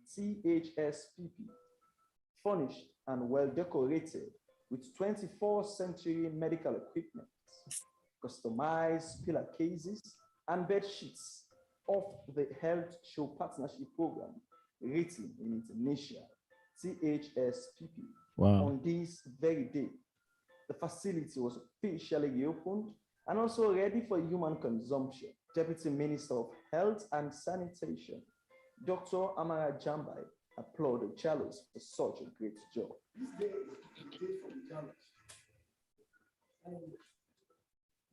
THSPP, furnished and well decorated with 24th century medical equipment, customized pillar cases, and bed sheets of the Health Show Partnership Program, written in its initial THSPP. Wow. On this very day, the facility was officially reopened and also ready for human consumption. Deputy Minister of Health and Sanitation, Dr. Amara Jambai, applauded Jalloh for such a great job. This day is a day for the Jalloh. And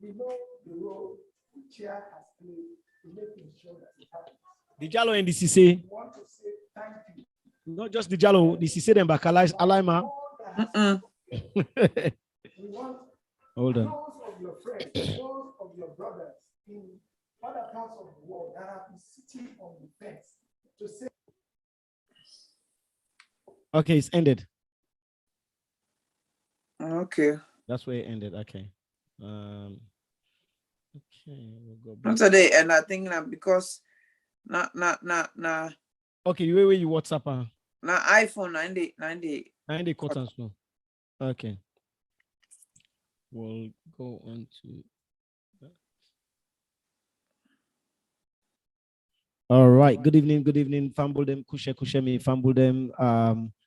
we know the role the chair has played in making sure that it happens. The Jalloh and the Sisay. We want to say thank you. Not just the Jalloh, the Sisay and Bakalai Alaima. We want Hold on. those of your friends, those of your brothers in other parts of the world that have been sitting on the fence to say. Okay, it's ended. Okay. That's where it ended. Okay. Okay. We'll go back. Not today, and I think that because nah. Okay, where you WhatsApp? Now iPhone 90. 90 quarters. Okay. We'll go on to that. All right. Good evening. Fumble them, kushe me, fumble them.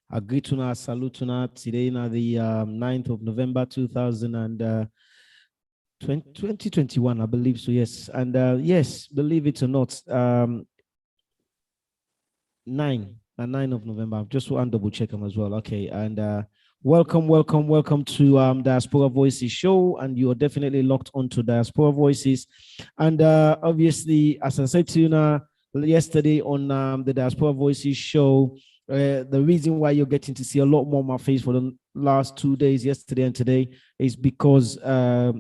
Agrituna, salutuna. Today na the 9th of November 2021, I believe so. Yes. And yes, believe it or not, 9 of November. Just want to double check them as well. Okay. And welcome to Diaspora Voices show, and you are definitely locked onto Diaspora Voices. And obviously, as I said to you now yesterday on the Diaspora Voices show, the reason why you're getting to see a lot more of my face for the last 2 days, yesterday and today, is because I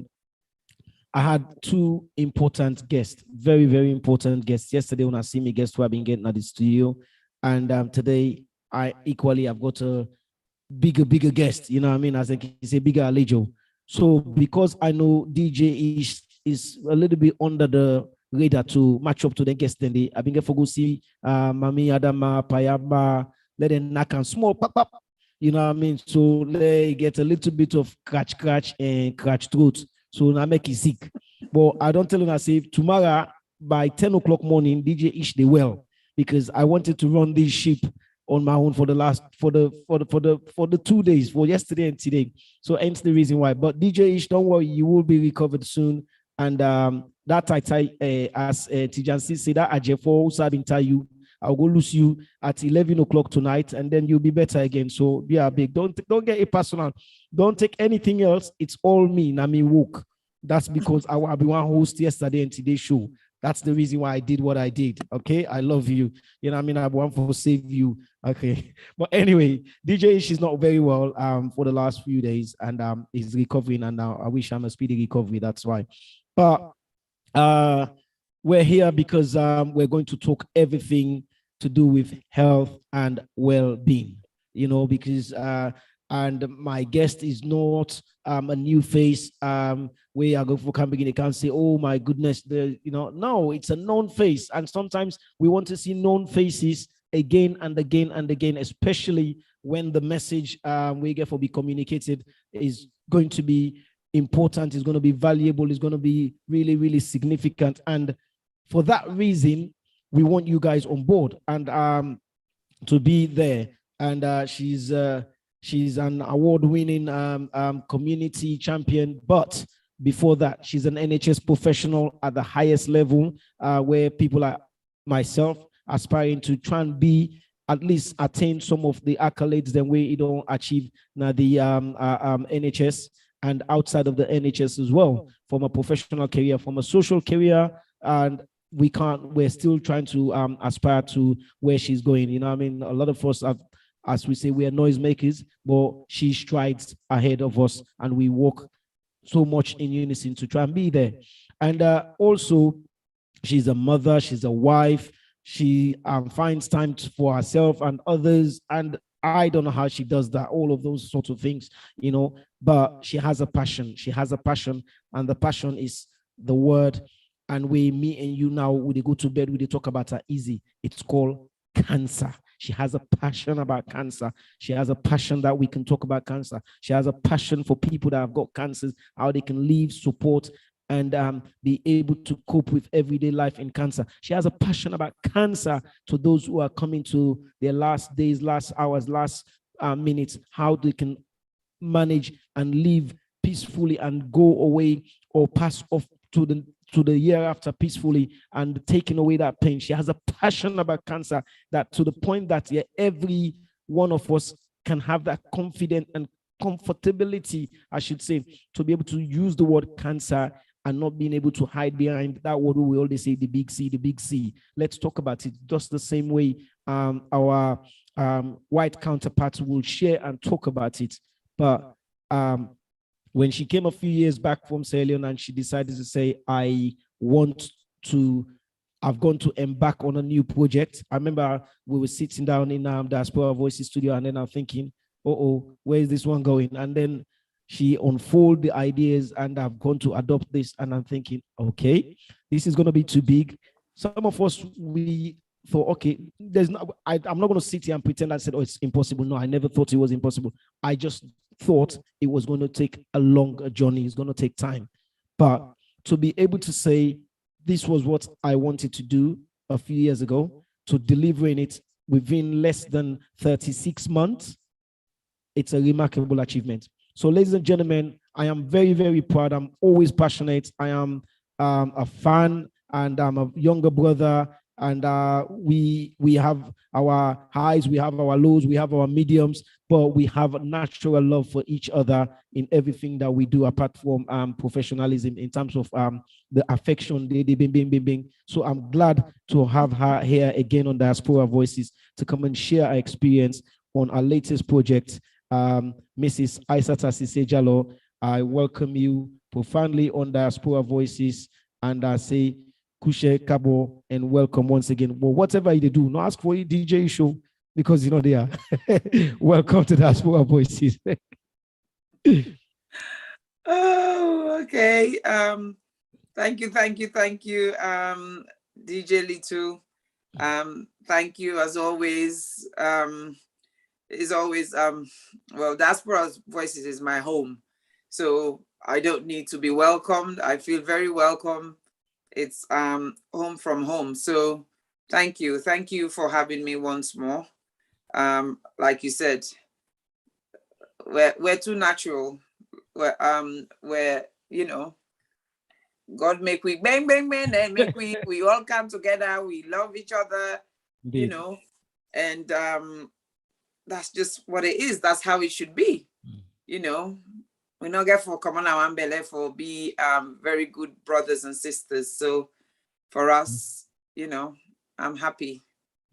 had two important guests, very, very important guests. Yesterday, when I see me guests who have been getting at the studio, and today I equally have got a bigger guest, you know what I mean? As I can say, bigger alejo. So because I know DJ is a little bit under the radar to match up to the guest, then I've been for go see Mami Adama Payaba, let them knock and small pop, you know what I mean? So they get a little bit of scratch and crash throat. So now make it sick. But I don't tell them, I say tomorrow by 10 o'clock morning, DJ Ish they well, because I wanted to run this ship on my own for the 2 days, for yesterday and today. So hence the reason why. But DJ Ish, don't worry, you will be recovered soon. And that as Tijan said, that Ajefo Sabin you, I'll go lose you at 11 o'clock tonight, and then you'll be better again. So be a big. Don't get it personal. Don't take anything else. It's all me. Nami woke. That's because I will be one host yesterday and today's show. That's the reason why I did what I did. Okay, I love you. You know what I mean? I want to save you. Okay, but anyway, DJ she's not very well for the last few days, and he's recovering, and now I wish him a speedy recovery. That's why. But we're here because we're going to talk everything to do with health and well-being. You know, because and my guest is not a new face where I go for camping and they can't say, oh my goodness, no, it's a known face. And sometimes we want to see known faces again and again and again, especially when the message we get for be communicated is going to be important, is going to be valuable, is going to be really, really significant. And for that reason, we want you guys on board and to be there. And she's an award-winning community champion, but before that, she's an NHS professional at the highest level, where people like myself aspiring to try and be, at least attain some of the accolades that we don't achieve now the NHS and outside of the NHS as well, from a professional career, from a social career, and we're still trying to aspire to where she's going. You know what I mean? A lot of us have, as we say, we are noisemakers, but she strides ahead of us, and we walk so much in unison to try and be there. And also, she's a mother, she's a wife, she finds time for herself and others, and I don't know how she does that, all of those sorts of things, you know, but she has a passion. She has a passion, and the passion is the word. And me and you now, we go to bed, we talk about her easy. It's called cancer. She has a passion about cancer. She has a passion that we can talk about cancer. She has a passion for people that have got cancers, how they can live, support, and be able to cope with everyday life in cancer. She has a passion about cancer to those who are coming to their last days, last hours, last minutes, how they can manage and live peacefully and go away or pass off to the year after peacefully and taking away that pain. She has a passion about cancer that to the point that every one of us can have that confidence and comfortability, I should say, to be able to use the word cancer and not being able to hide behind that word we always say, the big C, the big C. Let's talk about it just the same way our white counterparts will share and talk about it. But when she came a few years back from Sierra Leone and she decided to say, I've gone to embark on a new project. I remember we were sitting down in Diaspora Voices studio, and then I'm thinking, where is this one going? And then she unfolded the ideas, and I've gone to adopt this, and I'm thinking, okay, this is going to be too big. Some of us, we thought, okay, I'm not going to sit here and pretend I said, oh, it's impossible. No, I never thought it was impossible. I just thought it was going to take a longer journey. It's going to take time. But to be able to say, this was what I wanted to do a few years ago, to delivering it within less than 36 months, it's a remarkable achievement. So, ladies and gentlemen, I am very, very proud. I'm always passionate. I am a fan, and I'm a younger brother. And we have our highs, we have our lows, we have our mediums, but we have a natural love for each other in everything that we do, apart from professionalism in terms of the affection. So I'm glad to have her here again on Diaspora Voices to come and share our experience on our latest project. Mrs. Isatta Sisay-Jalloh, I welcome you profoundly on Diaspora Voices, and I say Kushe Kabo and welcome once again. But whatever you do, not ask for a DJ show because you know they are. Welcome to Diaspora Voices. Oh, okay. Thank you, DJ Litu. Thank you as always. Well, Diaspora Voices is my home, so I don't need to be welcomed. I feel very welcome. It's home from home. So thank you for having me once more. Like you said, we're too natural. We're God make we bang bang bang and make we all come together. We love each other, Indeed. And that's just what it is. That's how it should be. We not get for common our belly for be very good brothers and sisters. So for us, I'm happy.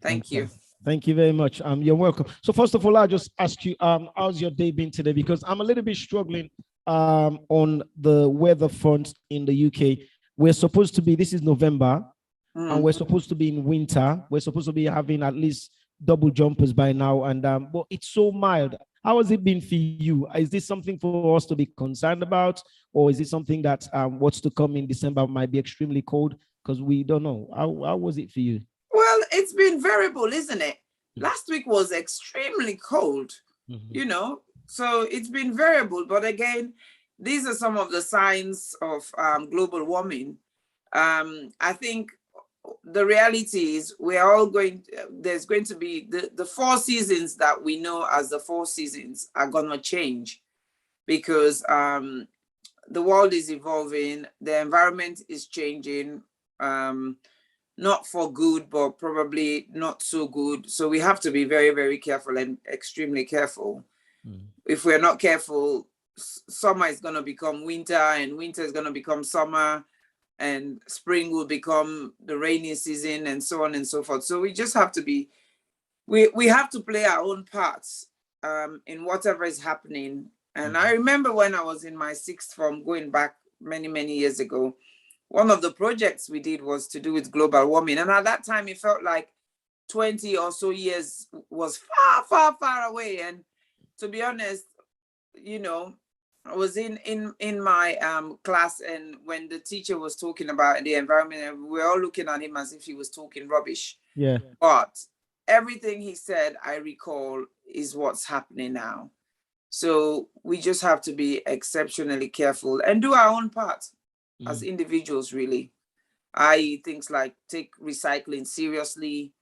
Thank you. Thank you very much. You're welcome. So first of all, I'll just ask you, how's your day been today? Because I'm a little bit struggling on the weather front in the UK. We're supposed to be, this is November, and we're supposed to be in winter. We're supposed to be having at least double jumpers by now, and but it's so mild. How has it been for you? Is this something for us to be concerned about, or is it something that what's to come in December might be extremely cold? Because we don't know. How was it for you? Well, it's been variable, isn't it? Last week was extremely cold, so it's been variable. But again, these are some of the signs of global warming. I think the reality is there's going to be the 4 seasons that we know as the 4 seasons are going to change because the world is evolving, the environment is changing, not for good, but probably not so good. So we have to be very, very careful and extremely careful. If we're not careful, summer is going to become winter, and winter is going to become summer, and spring will become the rainy season, and so on and so forth. So we just have to be, we have to play our own parts in whatever is happening. And I remember when I was in my 6th form, going back many, many years ago, one of the projects we did was to do with global warming. And at that time, it felt like 20 or so years was far, far, far away. And to be honest, I was in my class, and when the teacher was talking about the environment, we were all looking at him as if he was talking rubbish. Yeah. But everything he said, I recall, is what's happening now. So we just have to be exceptionally careful and do our own part as individuals, really. Things like take recycling seriously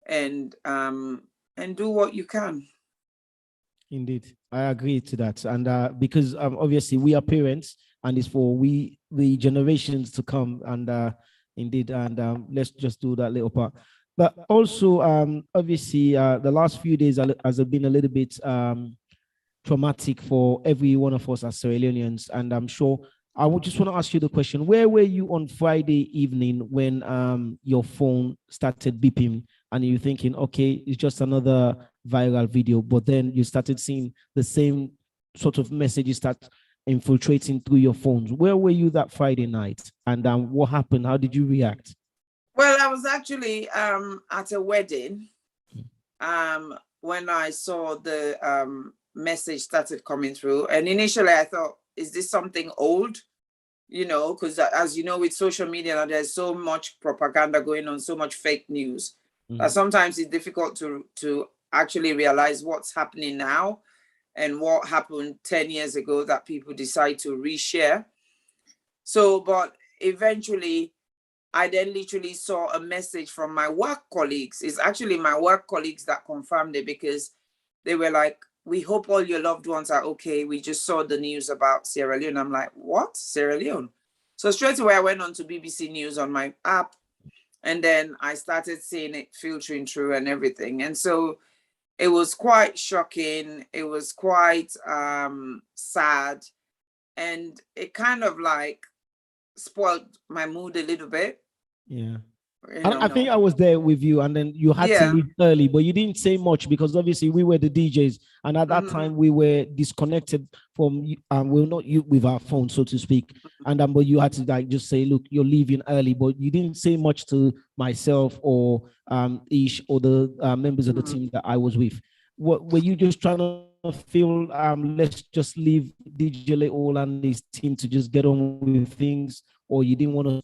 and do what you can. Indeed, I agree to that. And because obviously we are parents, and it's for the generations to come. And indeed, and let's just do that little part. But also, obviously, the last few days has been a little bit traumatic for every one of us as Sierra Leoneans. And I'm sure I would just want to ask you the question: where were you on Friday evening when your phone started beeping and you're thinking, okay, it's just another viral video, but then you started seeing the same sort of messages start infiltrating through your phones? Where were you that Friday night? And what happened? How did you react? Well, I was actually at a wedding when I saw the message started coming through. And initially I thought, is this something old? You know, because as you know, with social media, there's so much propaganda going on, so much fake news, that sometimes it's difficult to actually realize what's happening now and what happened 10 years ago that people decide to reshare. So, but eventually, I then literally saw a message from my work colleagues. It's actually my work colleagues that confirmed it, because they were like, we hope all your loved ones are okay. We just saw the news about Sierra Leone. I'm like, what? Sierra Leone? So straight away, I went on to BBC News on my app, and then I started seeing it filtering through and everything. And so it was quite shocking. It was quite sad. And it kind of like spoiled my mood a little bit. Yeah. I think I was there with you, and then you had to leave early, but you didn't say much because obviously we were the DJs, and at that time we were disconnected from we're not with our phone, so to speak. And but you had to like just say, look, you're leaving early, but you didn't say much to myself or Ish or the members of the team that I was with. What were you just trying to feel? Let's just leave DJ Little and his team to just get on with things, or you didn't want to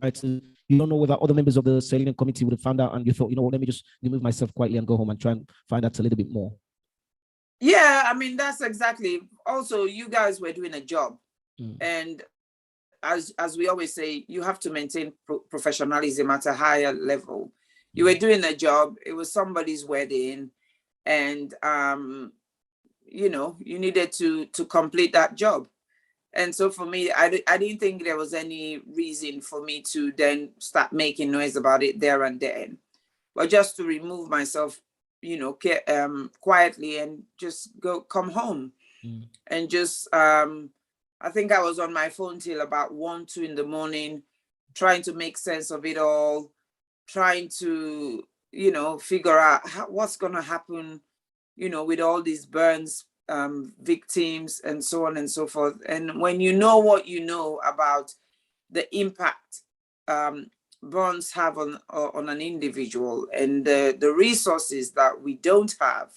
try to. You don't know whether other members of the Sierra Leone committee would have found out, and you thought, you know what, let me just remove myself quietly and go home and try and find out a little bit more. Yeah, I mean, that's exactly. Also, you guys were doing a job. And as we always say, you have to maintain professionalism at a higher level. You were doing a job. It was somebody's wedding. And, you know, you needed to complete that job. And so for me, I didn't think there was any reason for me to then start making noise about it there and then, but just to remove myself, you know, quietly and just come home. And just, I think I was on my phone till about 1, 2 in the morning, trying to make sense of it all, trying to, you know, figure out what's going to happen, you know, with all these burns, victims and so on and so forth. And when you know what you know about the impact burns have on an individual and the resources that we don't have,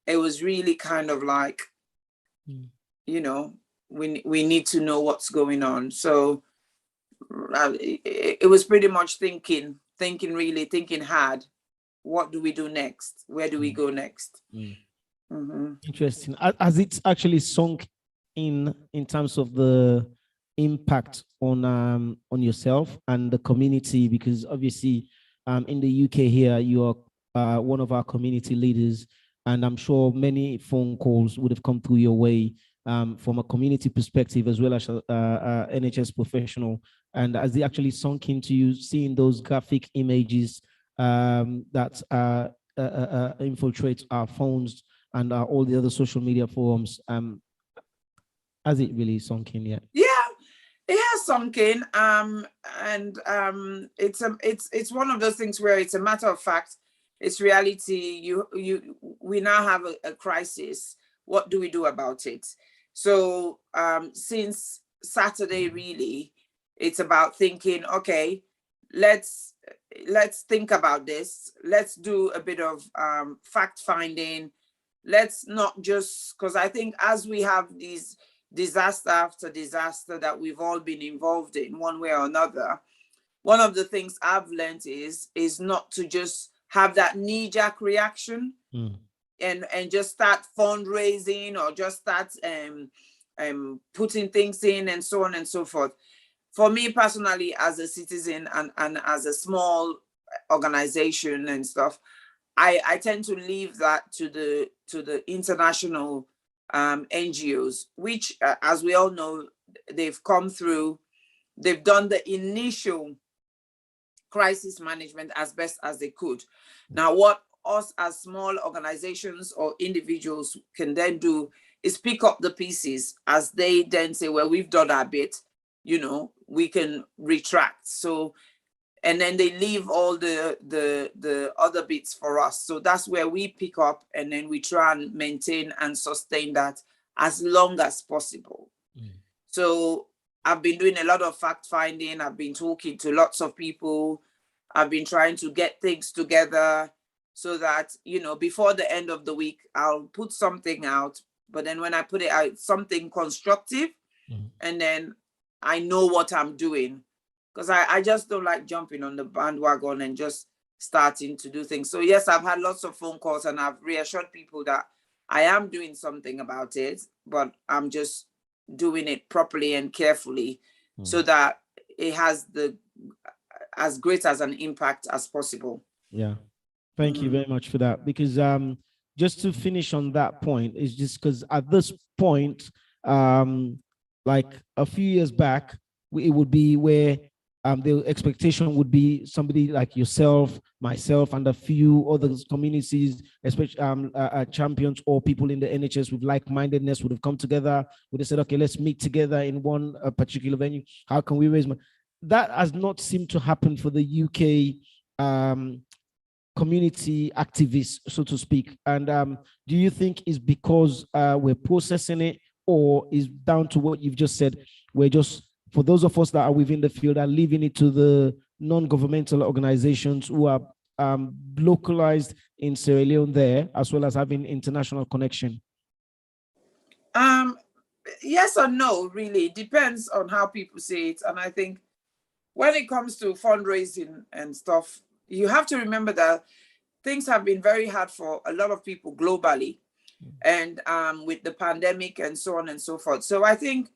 it was really kind of like, you know, we need to know what's going on. So it was pretty much thinking hard. What do we do next? Where do we go next? Interesting. Has it actually sunk in terms of the impact on yourself and the community? Because obviously, in the UK here, you are one of our community leaders, and I'm sure many phone calls would have come through your way from a community perspective as well as NHS professional. And has it actually sunk into you seeing those graphic images that infiltrate our phones and all the other social media forums? Has it really sunk in yet? Yeah, it has sunk in. It's one of those things where it's a matter of fact, it's reality. We now have a crisis. What do we do about it? So since Saturday, really, it's about thinking, okay, let's think about this. Let's do a bit of fact finding. Let's not just, because I think as we have these disaster after disaster that we've all been involved in one way or another, one of the things I've learned is not to just have that knee-jerk reaction and just start fundraising or just start putting things in and so on and so forth. For me personally, as a citizen and as a small organization and stuff, I tend to leave that to the international NGOs, which, as we all know, they've come through, they've done the initial crisis management as best as they could. Now, what us as small organizations or individuals can then do is pick up the pieces as they then say, well, we've done our bit, you know, we can retract. So, and then they leave all the other bits for us. So that's where we pick up, and then we try and maintain and sustain that as long as possible. So I've been doing a lot of fact finding. I've been talking to lots of people. I've been trying to get things together so that, you know, before the end of the week, I'll put something out. But then when I put it out, something constructive, and then I know what I'm doing. Because I just don't like jumping on the bandwagon and just starting to do things. So yes, I've had lots of phone calls and I've reassured people that I am doing something about it, but I'm just doing it properly and carefully so that it has as great as an impact as possible. Yeah. Thank you very much for that. Because just to finish on that point, is just because at this point, like a few years back, it would be where the expectation would be somebody like yourself, myself, and a few other communities, especially champions or people in the NHS with like-mindedness would have come together, would have said, okay, let's meet together in one particular venue. How can we raise money? That has not seemed to happen for the UK community activists, so to speak. And do you think is because we're processing it, or is down to what you've just said? We're just, for those of us that are within the field, are leaving it to the non-governmental organizations who are localized in Sierra Leone there, as well as having international connection? Yes or no, really. It depends on how people see it. And I think when it comes to fundraising and stuff, you have to remember that things have been very hard for a lot of people globally, and with the pandemic and so on and so forth. So I think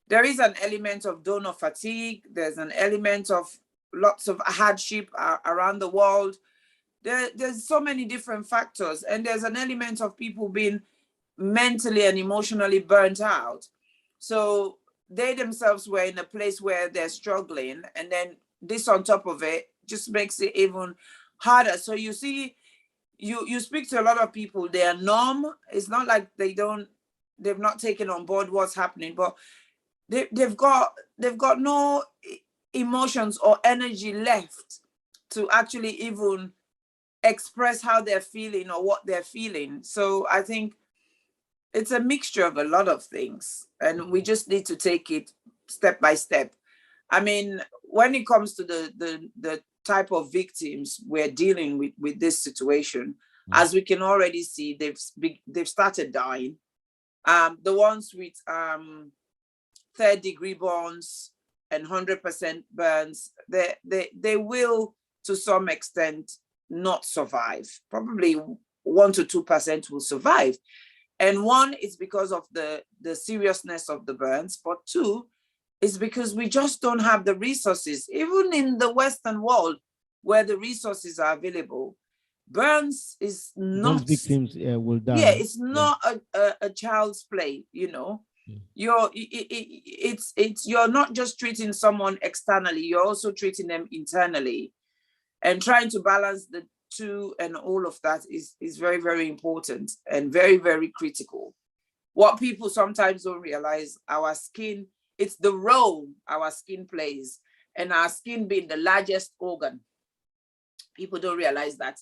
there is an element of donor fatigue. There's an element of lots of hardship around the world. There's so many different factors. And there's an element of people being mentally and emotionally burnt out. So they themselves were in a place where they're struggling. And then this on top of it just makes it even harder. So you see, you speak to a lot of people, they are numb. It's not like they've not taken on board what's happening, but they've got no emotions or energy left to actually even express how they're feeling or what they're feeling. So I think it's a mixture of a lot of things, and we just need to take it step by step. I mean, when it comes to the type of victims we're dealing with this situation, as we can already see, they've started dying. The ones with third-degree burns and 100% burns, they will, to some extent, not survive. Probably 1 to 2% will survive. And one is because of the seriousness of the burns, but two is because we just don't have the resources. Even in the Western world, where the resources are available, burns is not... Those victims will die. Yeah, it's not a child's play, you know. You're not just treating someone externally, you're also treating them internally, and trying to balance the two, and all of that is very, very important and very, very critical. What people sometimes don't realize, our skin, it's the role our skin plays, and our skin being the largest organ. People don't realize that,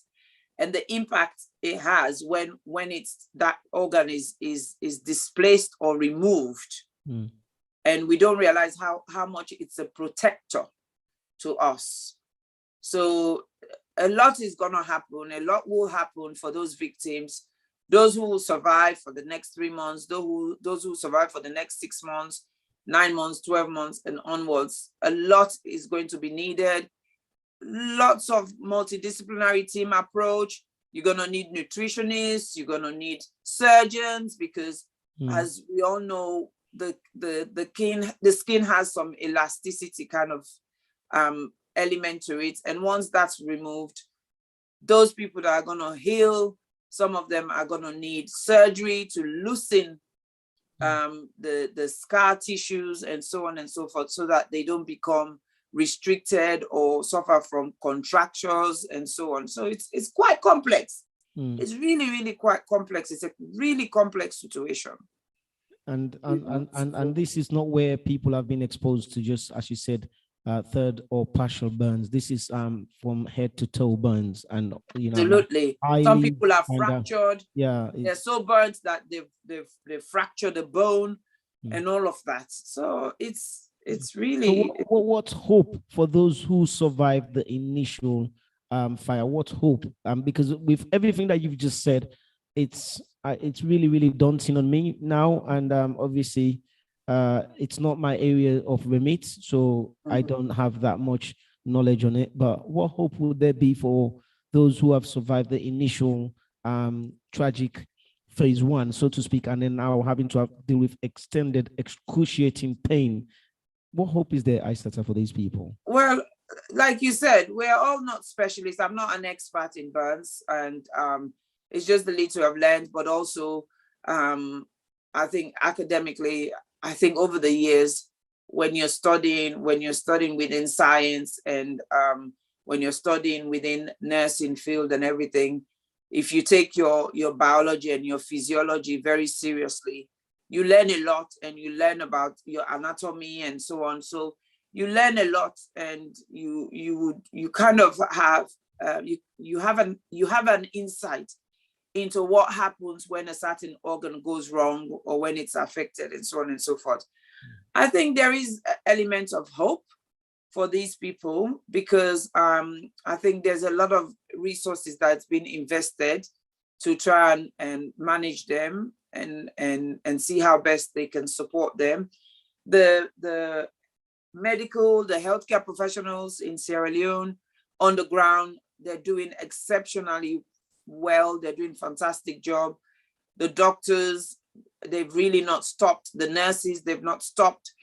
and the impact it has when it's that organ is displaced or removed. And we don't realize how much it's a protector to us. So a lot is gonna happen, a lot will happen for those victims, those who will survive for the next 3 months, those who survive for the next 6 months, 9 months, 12 months and onwards. A lot is going to be needed. lots of multidisciplinary team approach. You're going to need nutritionists, you're going to need surgeons, because as we all know, the skin has some elasticity kind of element to it. And once that's removed, those people that are going to heal, some of them are going to need surgery to loosen the scar tissues and so on and so forth, so that they don't become restricted or suffer from contractures and so on. So it's quite complex. It's really, really quite complex. It's a really complex situation. And this is not where people have been exposed to, just as you said, third or partial burns. This is from head to toe burns, and absolutely. Some people are fractured. They're so burnt that they've fractured the bone and all of that. So it's really. So what hope for those who survived the initial fire? What hope? Because with everything that you've just said, it's really, really daunting on me now, and obviously it's not my area of remit, so I don't have that much knowledge on it. But what hope would there be for those who have survived the initial tragic phase one, so to speak, and then now having to deal with extended, excruciating pain? What hope is there, Isatta, for these people? Well, like you said, we're all not specialists. I'm not an expert in burns, and it's just the little I've learned, but also I think academically, I think over the years, when you're studying within science, and when you're studying within nursing field and everything, if you take your biology and your physiology very seriously, you learn a lot, and you learn about your anatomy and so on. So you learn a lot, and you kind of have you have an insight into what happens when a certain organ goes wrong or when it's affected and so on and so forth. I think there is elements of hope for these people, because I think there's a lot of resources that's been invested to try and manage them and see how best they can support them. The medical, the healthcare professionals in Sierra Leone on the ground, they're doing exceptionally well. They're doing a fantastic job. The doctors, they've really not stopped. The nurses, they've not stopped.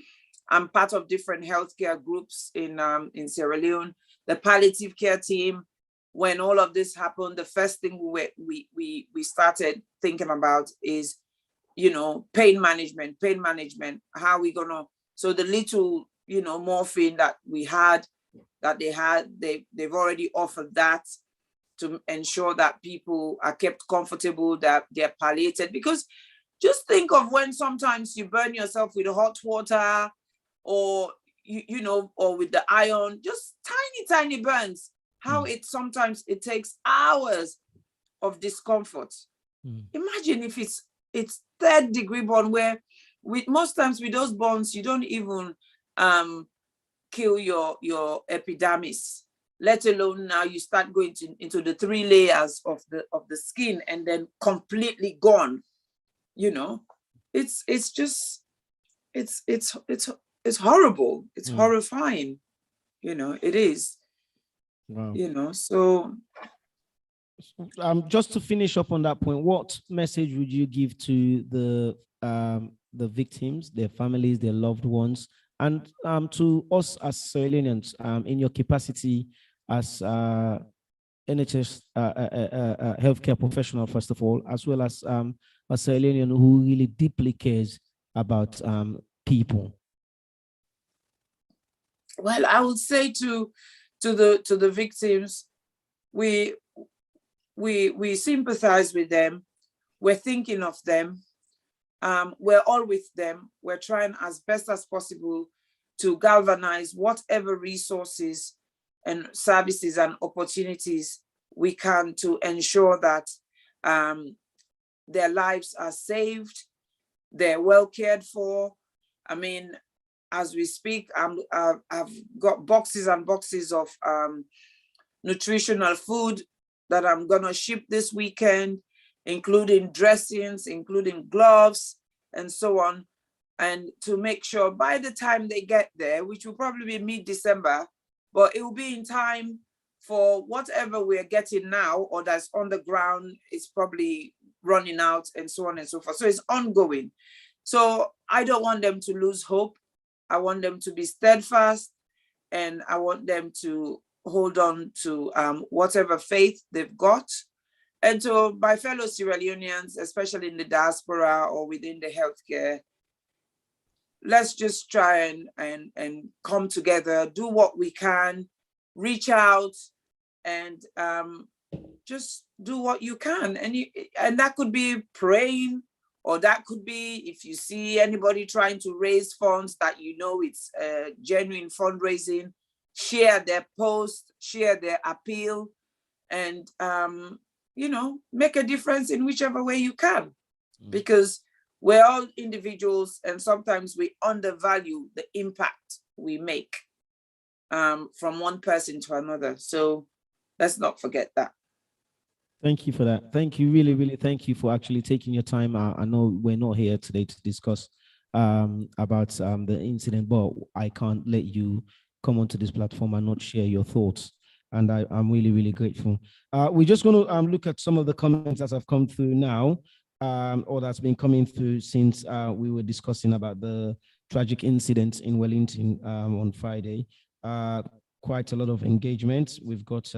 I'm part of different healthcare groups in Sierra Leone. The palliative care team, when all of this happened, the first thing we started thinking about is, pain management. How are we gonna, so the little, morphine that we had, that they've already offered that to ensure that people are kept comfortable, that they're palliated. Because just think of when sometimes you burn yourself with hot water, or or with the iron, just tiny burns, how sometimes it takes hours of discomfort. Imagine if it's third degree burn, where most times with those burns, you don't even kill your epidermis, let alone now you start going into the 3 layers of the skin, and then completely gone. It's horrible. It's horrifying. It is. Wow. So just to finish up on that point, what message would you give to the victims, their families, their loved ones, and to us as Sierra Leoneans, in your capacity as NHS healthcare professional, first of all, as well as a Sierra Leonean who really deeply cares about people? Well, I would say to the victims, we sympathize with them. We're thinking of them. We're all with them. We're trying as best as possible to galvanize whatever resources and services and opportunities we can to ensure that their lives are saved, they're well cared for. I mean, as we speak, I've got boxes and boxes of nutritional food that I'm gonna ship this weekend, including dressings, including gloves, and so on. And to make sure by the time they get there, which will probably be mid-December, but it will be in time for whatever we're getting now or that's on the ground is probably running out and so on and so forth. So it's ongoing. So I don't want them to lose hope. I want them to be steadfast, and I want them to hold on to whatever faith they've got. And to my fellow Sierra Leoneans, especially in the diaspora or within the healthcare, let's just try and come together, do what we can, reach out, and just do what you can. And that could be praying, or that could be if you see anybody trying to raise funds that you know it's genuine fundraising, share their post, share their appeal, and you know, make a difference in whichever way you can, because we're all individuals and sometimes we undervalue the impact we make from one person to another. So let's not forget that. Thank you for that. Thank you. Really, really thank you for actually taking your time. I know we're not here today to discuss about the incident, but I can't let you come onto this platform and not share your thoughts. And I'm really, really grateful. We're just going to look at some of the comments that have come through now, or that's been coming through since we were discussing about the tragic incident in Wellington on Friday. Quite a lot of engagement. We've got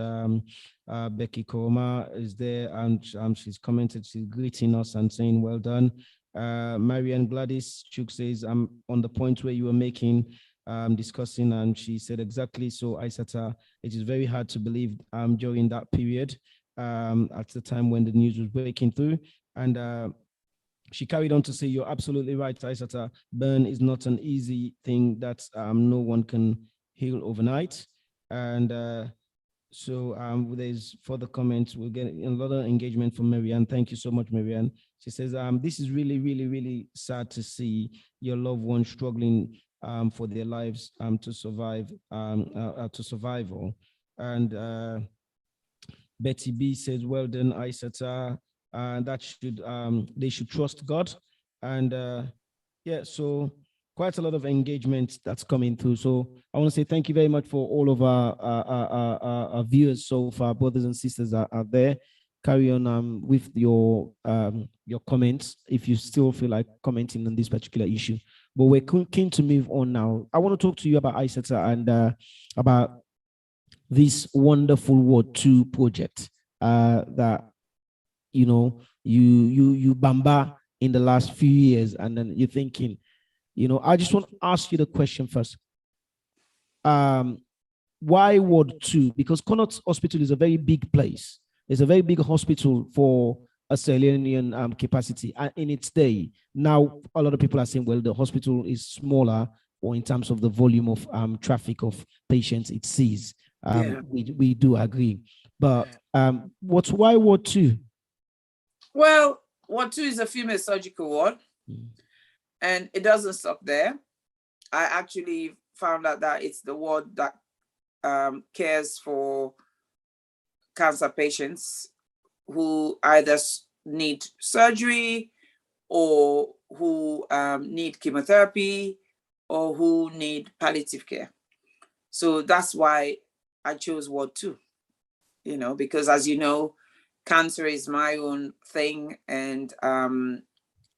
Becky Koroma is there, and she's commented, she's greeting us and saying, well done. Marianne Gladys Chuk says, I'm on the point where you were making, discussing, and she said exactly so, Isatta. It is very hard to believe during that period, at the time when the news was breaking through. And she carried on to say, you're absolutely right, Isatta. Burn is not an easy thing that no one can heal overnight. And so there's further comments. We're getting a lot of engagement from Marianne. Thank you so much, Marianne. She says, this is really, really, really sad to see your loved ones struggling for their lives to survive, to survival. And Betty B says, well done, Isatta. That should, they should trust God. And yeah, so quite a lot of engagement that's coming through. So I want to say thank you very much for all of our viewers so far. Brothers and sisters are there. Carry on with your comments if you still feel like commenting on this particular issue. But we're keen to move on now. I want to talk to you about Isatta and about this wonderful Ward 2 project that you know you bamba in the last few years, and then you're thinking, you know, I just want to ask you the question first. Why Ward 2? Because Connaught Hospital is a very big place. It's a very big hospital for a Sierra Leonean capacity in its day. Now, a lot of people are saying, well, the hospital is smaller, or in terms of the volume of traffic of patients it sees. Yeah. We do agree. But why Ward 2? Well, Ward 2 is a female surgical ward. And it doesn't stop there. I actually found out that it's the ward that cares for cancer patients who either need surgery or who need chemotherapy or who need palliative care. So that's why I chose Ward 2, you know, because as you know, cancer is my own thing, and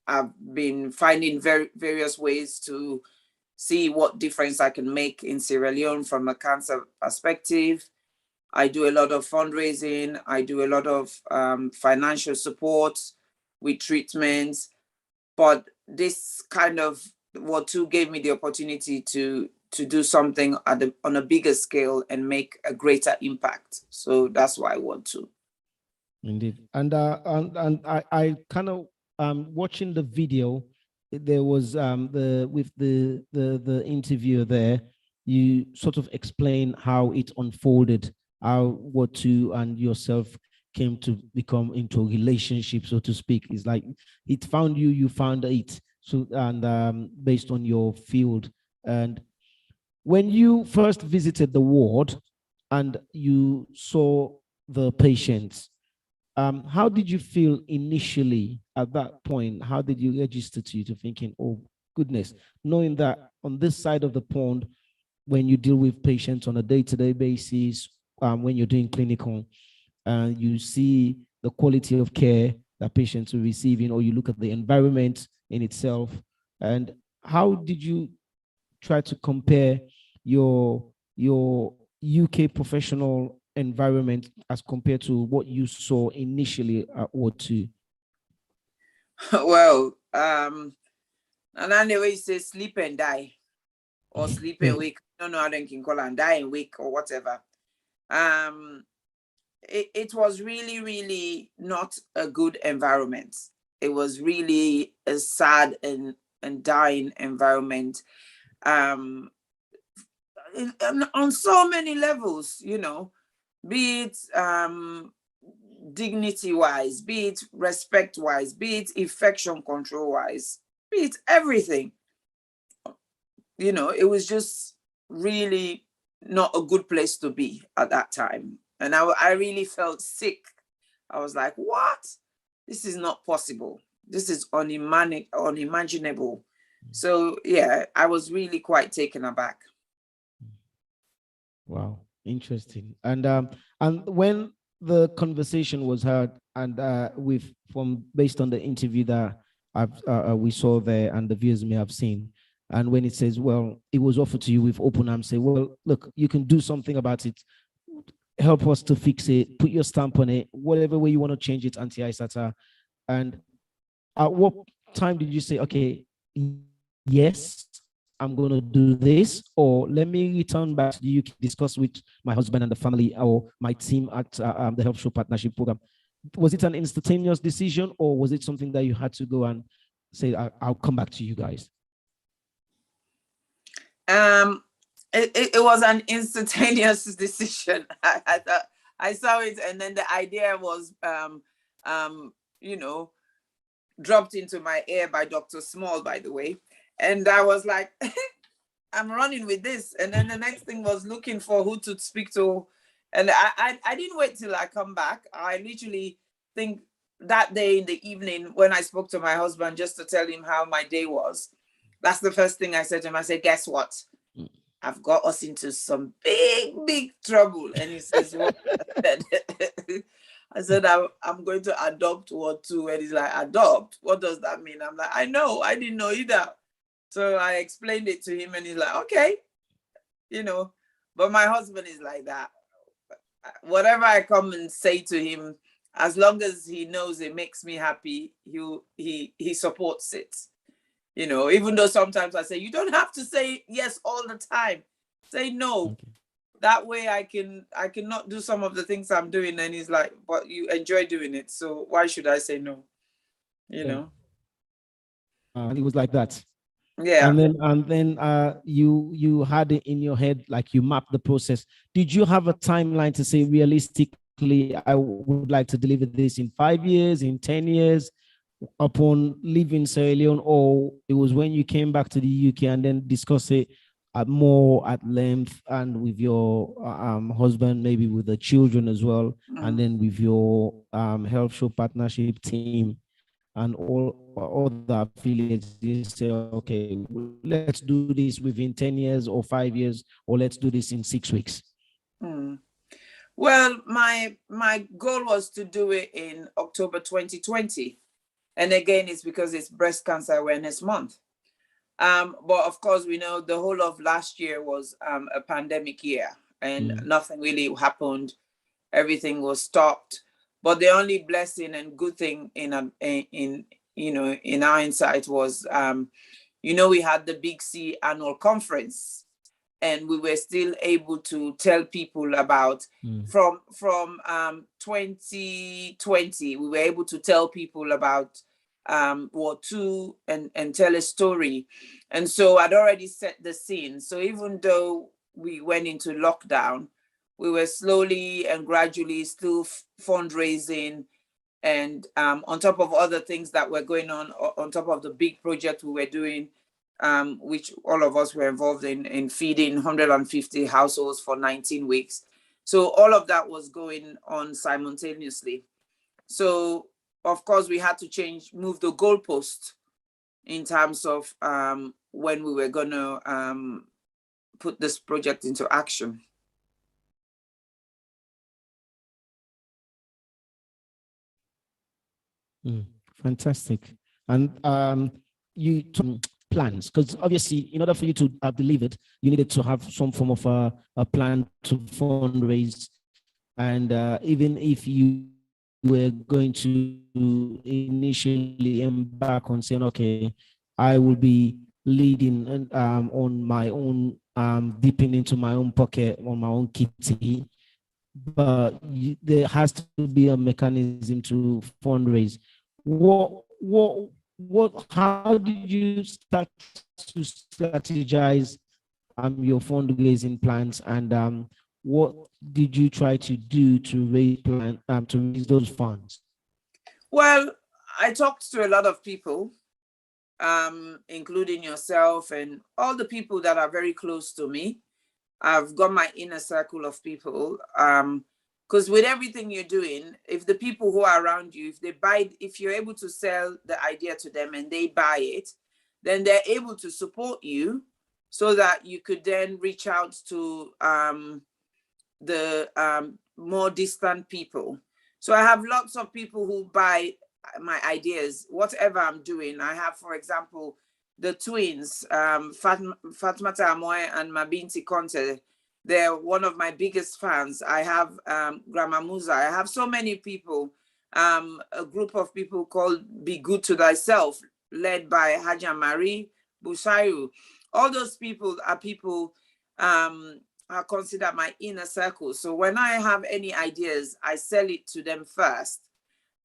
I've been finding various ways to see what difference I can make in Sierra Leone from a cancer perspective. I do a lot of fundraising. I do a lot of financial support with treatments. But this kind of Ward 2 gave me the opportunity to do something on a bigger scale and make a greater impact. So that's why I want to. Indeed. And I kind of watching the video, there was with the interviewer there, you sort of explain how it unfolded, how Ward 2 and yourself came to become into a relationship, so to speak. It's like it found you, you found it. So, and based on your field. And when you first visited the ward and you saw the patients, how did you feel initially at that point? How did you register to thinking, oh goodness, knowing that on this side of the pond, when you deal with patients on a day-to-day basis, when you're doing clinical, you see the quality of care that patients are receiving, or you look at the environment in itself. And how did you try to compare your UK professional environment as compared to what you saw initially at O2? Well, and then the way you say sleep and die, or sleep and wake. I don't know how they can call it, die and wake or whatever. It was really, really not a good environment. It was really a sad and dying environment. On so many levels, you know, be it dignity wise, be it respect wise, be it infection control wise, be it everything. You know, it was just really not a good place to be at that time. And I really felt sick. I was like, what? This is not possible. This is unimaginable. So yeah, I was really quite taken aback. Wow, interesting. And when the conversation was heard, and based on the interview that we saw there, and the viewers may have seen, and when it says, well, it was offered to you with open arms, say, well, look, you can do something about it. Help us to fix it. Put your stamp on it. Whatever way you want to change it, Auntie Isatta. And at what time did you say, okay, yes, I'm going to do this, or let me return back to the UK, discuss with my husband and the family or my team at the Health Show Partnership Program? Was it an instantaneous decision, or was it something that you had to go and say, I'll come back to you guys? It was an instantaneous decision. I thought, I saw it, and then the idea was, you know, dropped into my ear by Dr. Small, by the way. And I was like, I'm running with this. And then the next thing was looking for who to speak to. And I didn't wait till I come back. I literally think that day in the evening when I spoke to my husband just to tell him how my day was, that's the first thing I said to him. I said, guess what? I've got us into some big trouble. And he says, what? I said, I'm going to adopt Ward 2. And he's like, adopt? What does that mean? I'm like, I know. I didn't know either. So I explained it to him and he's like, okay, you know, but my husband is like that. Whatever I come and say to him, as long as he knows it makes me happy, he supports it. You know, even though sometimes I say, you don't have to say yes all the time. Say no. Okay. That way I can not do some of the things I'm doing. And he's like, but you enjoy doing it. So why should I say no? You know? And he was like that. Yeah. And then you had it in your head, like you mapped the process. Did you have a timeline to say realistically, I would like to deliver this in 5 years, in 10 years? Upon leaving Sierra Leone, or it was when you came back to the UK and then discuss it more at length, and with your husband, maybe with the children as well, and then with your Health Show Partnership team and all the affiliates, you say, okay, let's do this within 10 years or 5 years, or let's do this in 6 weeks? Well, my goal was to do it in October 2020. And again, it's because it's Breast Cancer Awareness Month. But of course, we know the whole of last year was a pandemic year, and nothing really happened. Everything was stopped. But the only blessing and good thing in our insight was, we had the Big C annual conference, and we were still able to tell people about from 2020, we were able to tell people about Ward 2 and tell a story. And so I'd already set the scene. So even though we went into lockdown, we were slowly and gradually still fundraising, and on top of other things that were going on top of the big project we were doing, which all of us were involved in feeding 150 households for 19 weeks. So all of that was going on simultaneously. So of course, we had to move the goalpost in terms of when we were going to put this project into action. Fantastic. And you plans, because obviously in order for you to believe it, you needed to have some form of a plan to fundraise. And even if you were going to initially embark on saying, okay, I will be leading on my own, dipping into my own pocket, on my own kitty, but there has to be a mechanism to fundraise. How did you start to strategize your fundraising plans, and what did you try to do to raise those funds? Well, I talked to a lot of people, including yourself and all the people that are very close to me. I've got my inner circle of people. Because with everything you're doing, if the people who are around you, if you're able to sell the idea to them and they buy it, then they're able to support you, so that you could then reach out to the more distant people. So I have lots of people who buy my ideas, whatever I'm doing. I have, for example, the twins, Fatmata Amoy and Mabinti Conte. They're one of my biggest fans. I have Grandma Musa. I have so many people, a group of people called Be Good to Thyself, led by Haja Marie Bushayu. All those people are considered my inner circle. So when I have any ideas, I sell it to them first.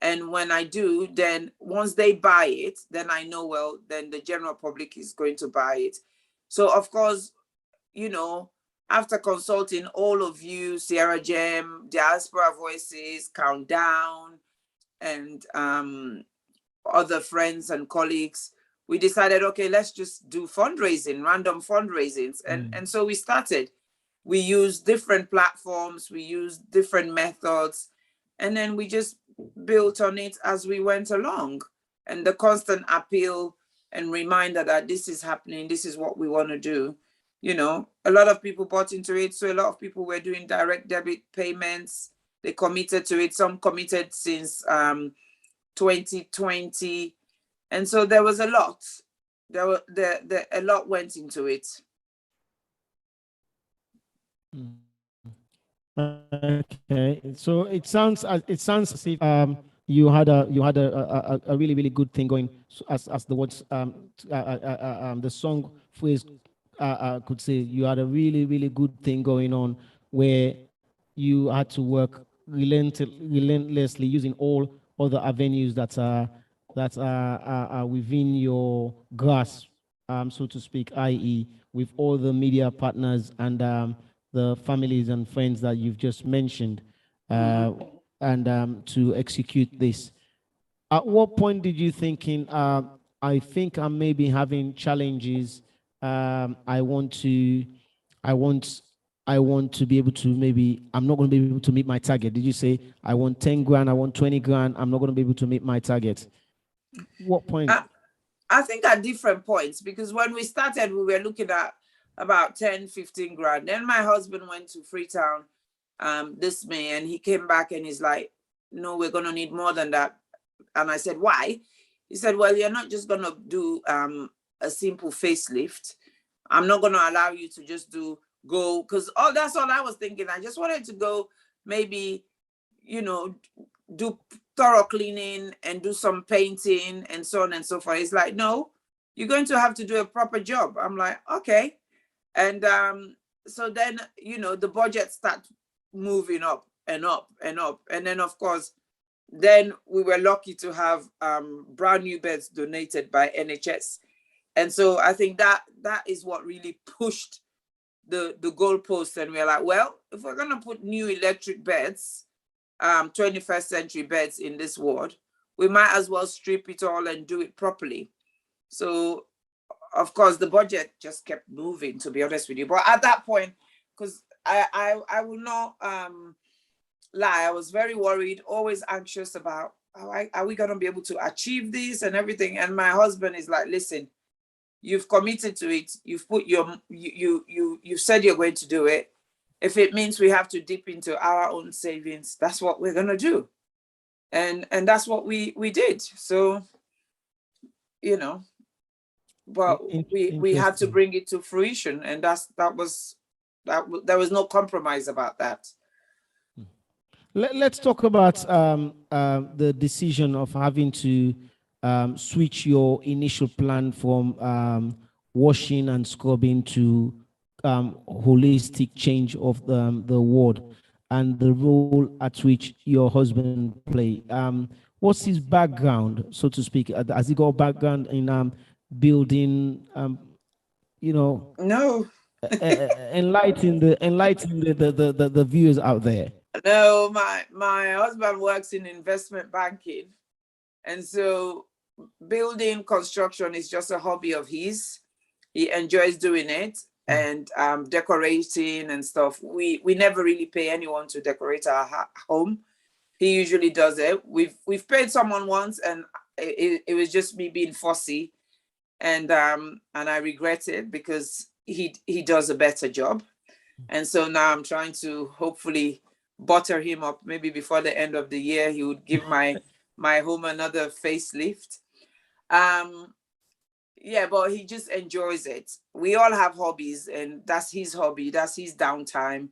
And when I do, then once they buy it, then I know, well, then the general public is going to buy it. So of course, after consulting all of you, Sierra Gem, Diaspora Voices, Countdown, and other friends and colleagues, we decided, okay, let's just do fundraising, random fundraisings. And so we started. We used different platforms, we used different methods, and then we just built on it as we went along. And the constant appeal and reminder that this is happening, this is what we want to do. A lot of people bought into it. So a lot of people were doing direct debit payments. They committed to it. Some committed since 2020. And so there was a lot. A lot went into it. Okay, so it sounds as if you had a really, really good thing going, as the words the song phrase could say. You had a really, really good thing going on, where you had to work relentlessly, using all other avenues that are within your grasp, so to speak, i.e., with all the media partners and the families and friends that you've just mentioned, and to execute this. At what point did you thinking, I think I may be having challenges, I want to be able to, maybe I'm not going to be able to meet my target? Did you say, I want 10 grand, I want 20 grand, I'm not going to be able to meet my target? What point? I think at different points, because when we started, we were looking at about 10, 15 grand. Then my husband went to Freetown this May, and he came back and he's like, no, we're going to need more than that. And I said, why? He said, well, you're not just going to do a simple facelift. I'm not going to allow you to just go, because that's all I was thinking. I just wanted to go, maybe, do thorough cleaning and do some painting and so on and so forth. It's like, no, you're going to have to do a proper job. I'm like, okay. And so then, the budget starts moving up and up and up. And then, of course, then we were lucky to have brand new beds donated by NHS. And so I think that is what really pushed the goalpost. And we're like, well, if we're going to put new electric beds, 21st century beds in this ward, we might as well strip it all and do it properly. So, of course, the budget just kept moving, to be honest with you. But at that point, because I will not lie, I was very worried, always anxious about, are we going to be able to achieve this and everything? And my husband is like, listen, you've committed to it. You've put you've said you're going to do it. If it means we have to dip into our own savings, that's what we're gonna do, and that's what we did. So, you know, but we had to bring it to fruition, and there was no compromise about that. Let's talk about the decision of having to switch your initial plan from washing and scrubbing to holistic change of the ward and the role at which your husband play. What's his background, so to speak? Has he got a background in building? No. Enlighten the viewers out there. No, my husband works in investment banking, and so building construction is just a hobby of his. He enjoys doing it, and decorating and stuff. We never really pay anyone to decorate our home. He usually does it. We've paid someone once, and it was just me being fussy, and I regret it because he does a better job. And so now I'm trying to hopefully butter him up. Maybe before the end of the year, he would give my home another facelift. Yeah, but he just enjoys it. We all have hobbies, and that's his hobby. That's his downtime.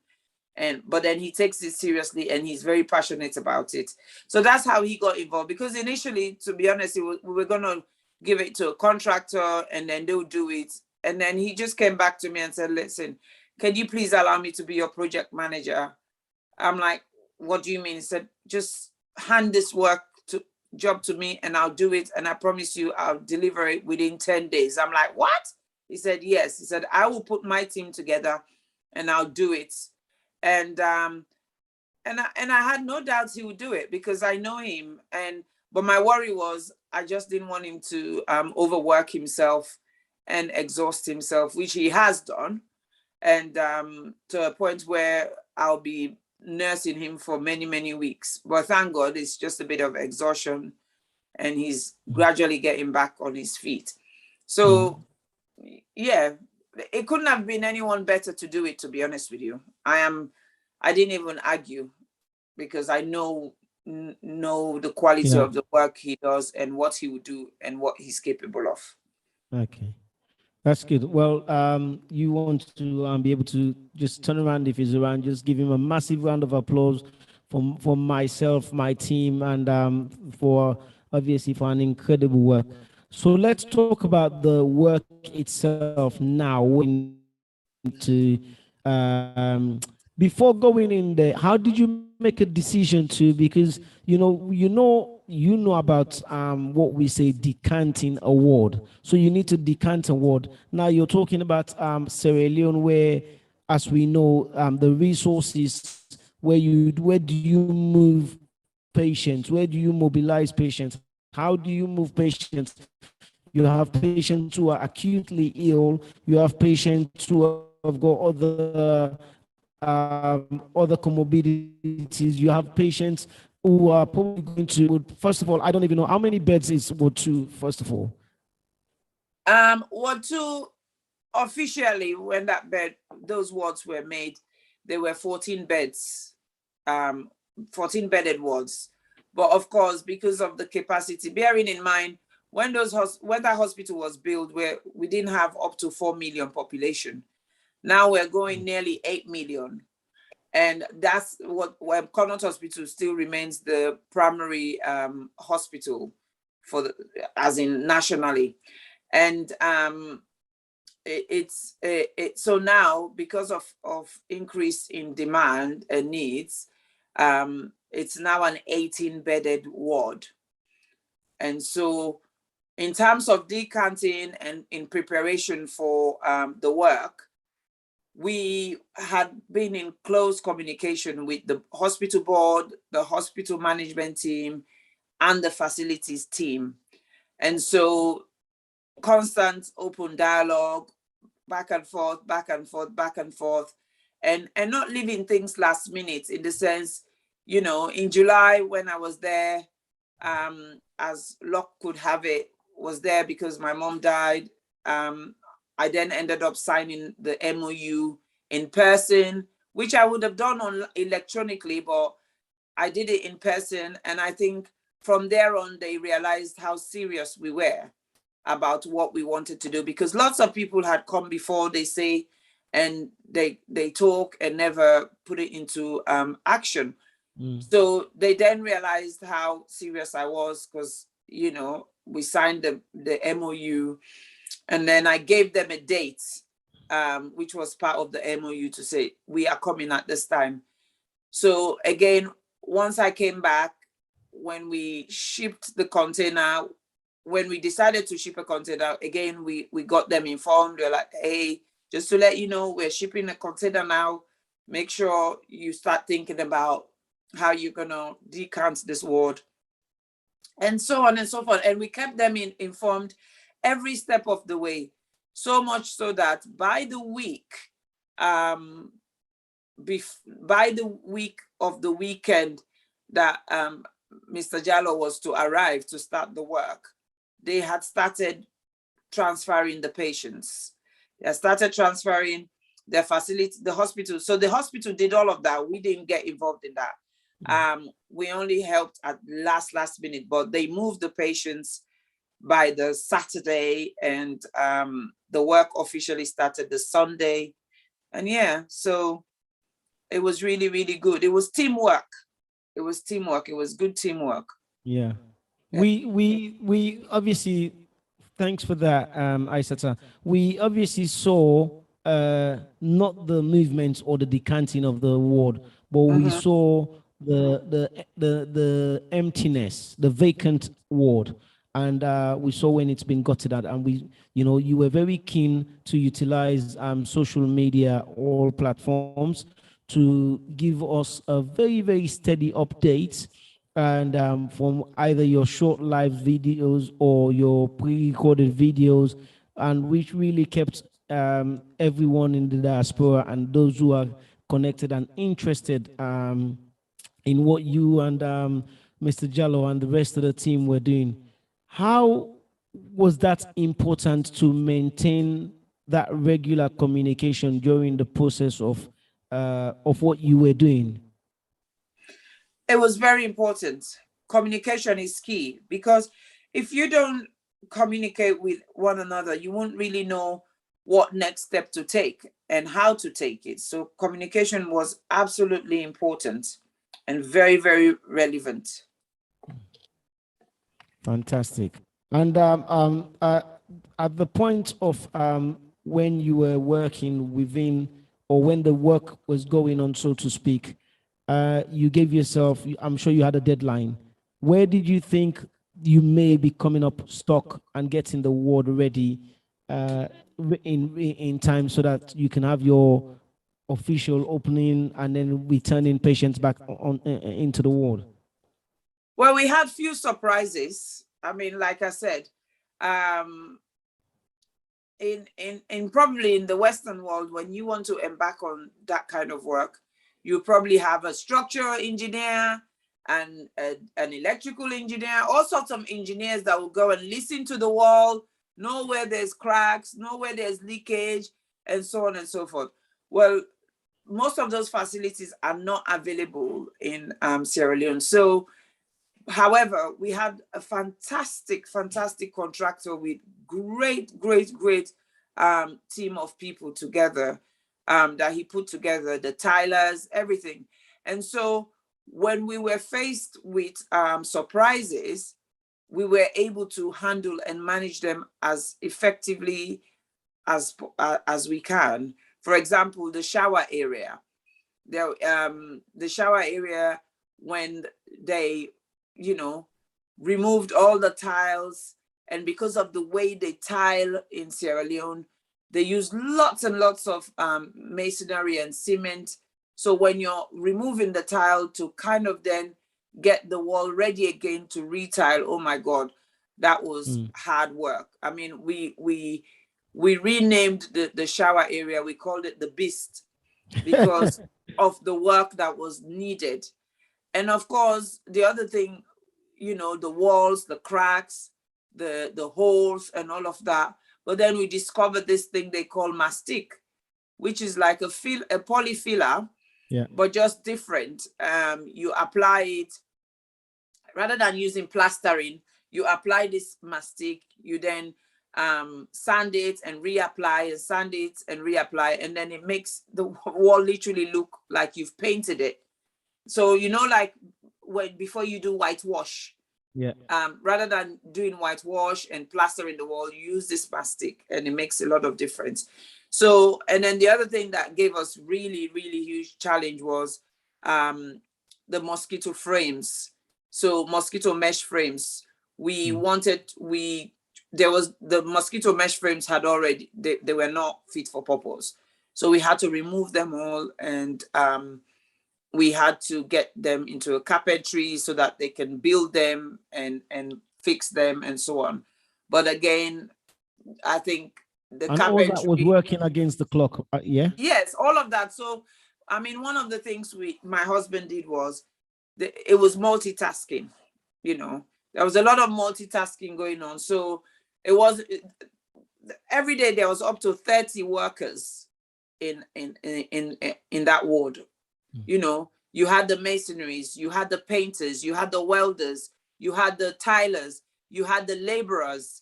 But then he takes it seriously, and he's very passionate about it. So that's how he got involved. Because initially, to be honest, we were going to give it to a contractor, and then they'll do it. And then he just came back to me and said, listen, can you please allow me to be your project manager? I'm like, what do you mean? He said, just hand this job to me and I'll do it. And I promise you, I'll deliver it within 10 days. I'm like, what? He said, yes. He said, I will put my team together and I'll do it. And I had no doubts he would do it because I know him. But my worry was, I just didn't want him to overwork himself and exhaust himself, which he has done. And to a point where I'll be nursing him for many, many weeks. But thank God, it's just a bit of exhaustion and he's gradually getting back on his feet. So, yeah, it couldn't have been anyone better to do it, to be honest with you. I didn't even argue because I know the quality of the work he does and what he would do and what he's capable of. Okay. That's good. Well, you want to be able to just turn around if he's around, just give him a massive round of applause for myself, my team, and for obviously for an incredible work. So let's talk about the work itself now. Before going in there, how did you make a decision to? Because you know about what we say decanting a ward. So you need to decant a ward. Now you're talking about Sierra Leone, where, as we know, the resources where do you move patients? Where do you mobilize patients? How do you move patients? You have patients who are acutely ill. You have patients who have got other comorbidities. You have patients who are probably going to, first of all, I don't even know how many beds is Ward 2, first of all. Ward 2, officially, when those wards were made, there were 14 beds, 14 bedded wards. But of course, because of the capacity, bearing in mind, when that hospital was built, we didn't have up to 4 million population. Now we're going nearly 8 million. And that's where Connaught Hospital still remains the primary hospital as in nationally. And so now, because of increase in demand and needs, it's now an 18-bedded ward. And so in terms of decanting and in preparation for the work, we had been in close communication with the hospital board, the hospital management team, and the facilities team. And so constant open dialogue, back and forth, back and forth, back and forth, and not leaving things last minute, in the sense, in July when I was there, as luck could have it, was there because my mom died. I then ended up signing the MOU in person, which I would have done electronically, but I did it in person. And I think from there on, they realized how serious we were about what we wanted to do, because lots of people had come before, they say, and they talk and never put it into action. So they then realized how serious I was, because, you know, we signed the MOU, and then I gave them a date, which was part of the MOU, to say we are coming at this time. So again, once I came back, when we shipped the container, when we decided to ship a container, again, we got them informed. They're like, hey, just to let you know, we're shipping a container now. Make sure you start thinking about how you're gonna decant this ward, and so on and so forth. And we kept them informed every step of the way, so much so that by the week, by the week of the weekend that Mr. Jalloh was to arrive to start the work, they had started transferring the patients. They started transferring their facility, the hospital. So the hospital did all of that. We didn't get involved in that. We only helped at last minute, but they moved the patients by the Saturday, and the work officially started the Sunday. And yeah, so it was really, really good. It was teamwork. It was good teamwork. Yeah. We obviously, thanks for that, Isatta. We obviously saw not the movements or the decanting of the ward, but we saw the emptiness, the vacant ward. And we saw when it's been gutted out, and you were very keen to utilize social media, all platforms, to give us a very, very steady update, and from either your short live videos or your pre-recorded videos, and which really kept everyone in the diaspora and those who are connected and interested in what you and Mr. Jalloh and the rest of the team were doing. How was that important to maintain that regular communication during the process of what you were doing? It was very important. Communication is key, because if you don't communicate with one another, you won't really know what next step to take and how to take it. So communication was absolutely important and very, very relevant. Fantastic. And at the point of when you were working within, or when the work was going on, so to speak, you gave yourself, I'm sure you had a deadline. Where did you think you may be coming up stuck and getting the ward ready in time, so that you can have your official opening and then returning patients back into the ward? Well, we had few surprises. I mean, like I said, in probably in the Western world, when you want to embark on that kind of work, you probably have a structural engineer and an electrical engineer, all sorts of engineers that will go and listen to the wall, know where there's cracks, know where there's leakage, and so on and so forth. Well, most of those facilities are not available in Sierra Leone. So, however, we had a fantastic contractor with great team of people together that he put together, the tilers, everything. And so when we were faced with surprises, we were able to handle and manage them as effectively as we can. For example, the shower area. The shower area, when they removed all the tiles, and because of the way they tile in Sierra Leone, they use lots and lots of masonry and cement. So when you're removing the tile to kind of then get the wall ready again to retile, oh my God, that was hard work. I mean, we renamed the shower area. We called it the Beast, because of the work that was needed. And of course, the other thing, the walls, the cracks, the holes and all of that. But then we discovered this thing they call mastic, which is like a polyfiller, but just different. You apply it rather than using plastering. You apply this mastic. You then sand it and reapply, and sand it and reapply, and then it makes the wall literally look like you've painted it. So like before you do whitewash, rather than doing whitewash and plastering the wall, you use this mastic, and it makes a lot of difference. So, and then the other thing that gave us really, really huge challenge was the mosquito frames. So mosquito mesh frames. The mosquito mesh frames had already, they were not fit for purpose. So we had to remove them all, and we had to get them into a carpentry so that they can build them and fix them and so on. But again, I think the carpentry, all that was working against the clock. Yes, all of that. So, I mean, one of the things my husband did was, it was multitasking. There was a lot of multitasking going on. So it was every day there was up to 30 workers in that ward. You had the masonries, you had the painters, you had the welders, you had the tilers, you had the laborers,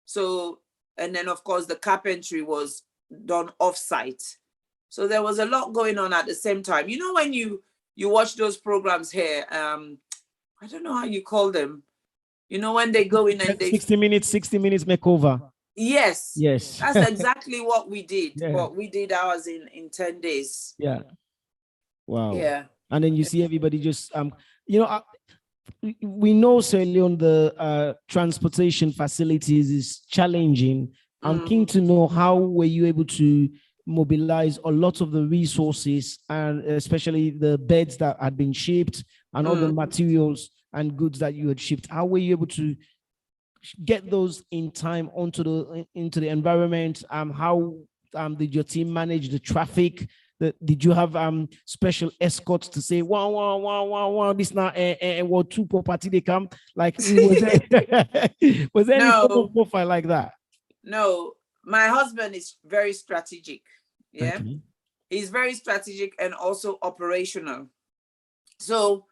So, and then of course the carpentry was done off-site. So there was a lot going on at the same time. When you watch those programs here, I don't know how you call them. When they go in and 60 minutes makeover. Yes. That's exactly what we did. Yeah. But we did ours in 10 days. Yeah. Wow. Yeah. And then you see everybody just we know certainly on the transportation facilities is challenging. I'm keen to know, how were you able to mobilize a lot of the resources, and especially the beds that had been shipped and all the materials and goods that you had shipped? How were you able to get those in time into the environment? How did your team manage the traffic? Did you have special escorts to say wow this now what two property they come? Like, was there any sort of profile like that? No, my husband is very strategic. Yeah. Okay. He's very strategic and also operational. So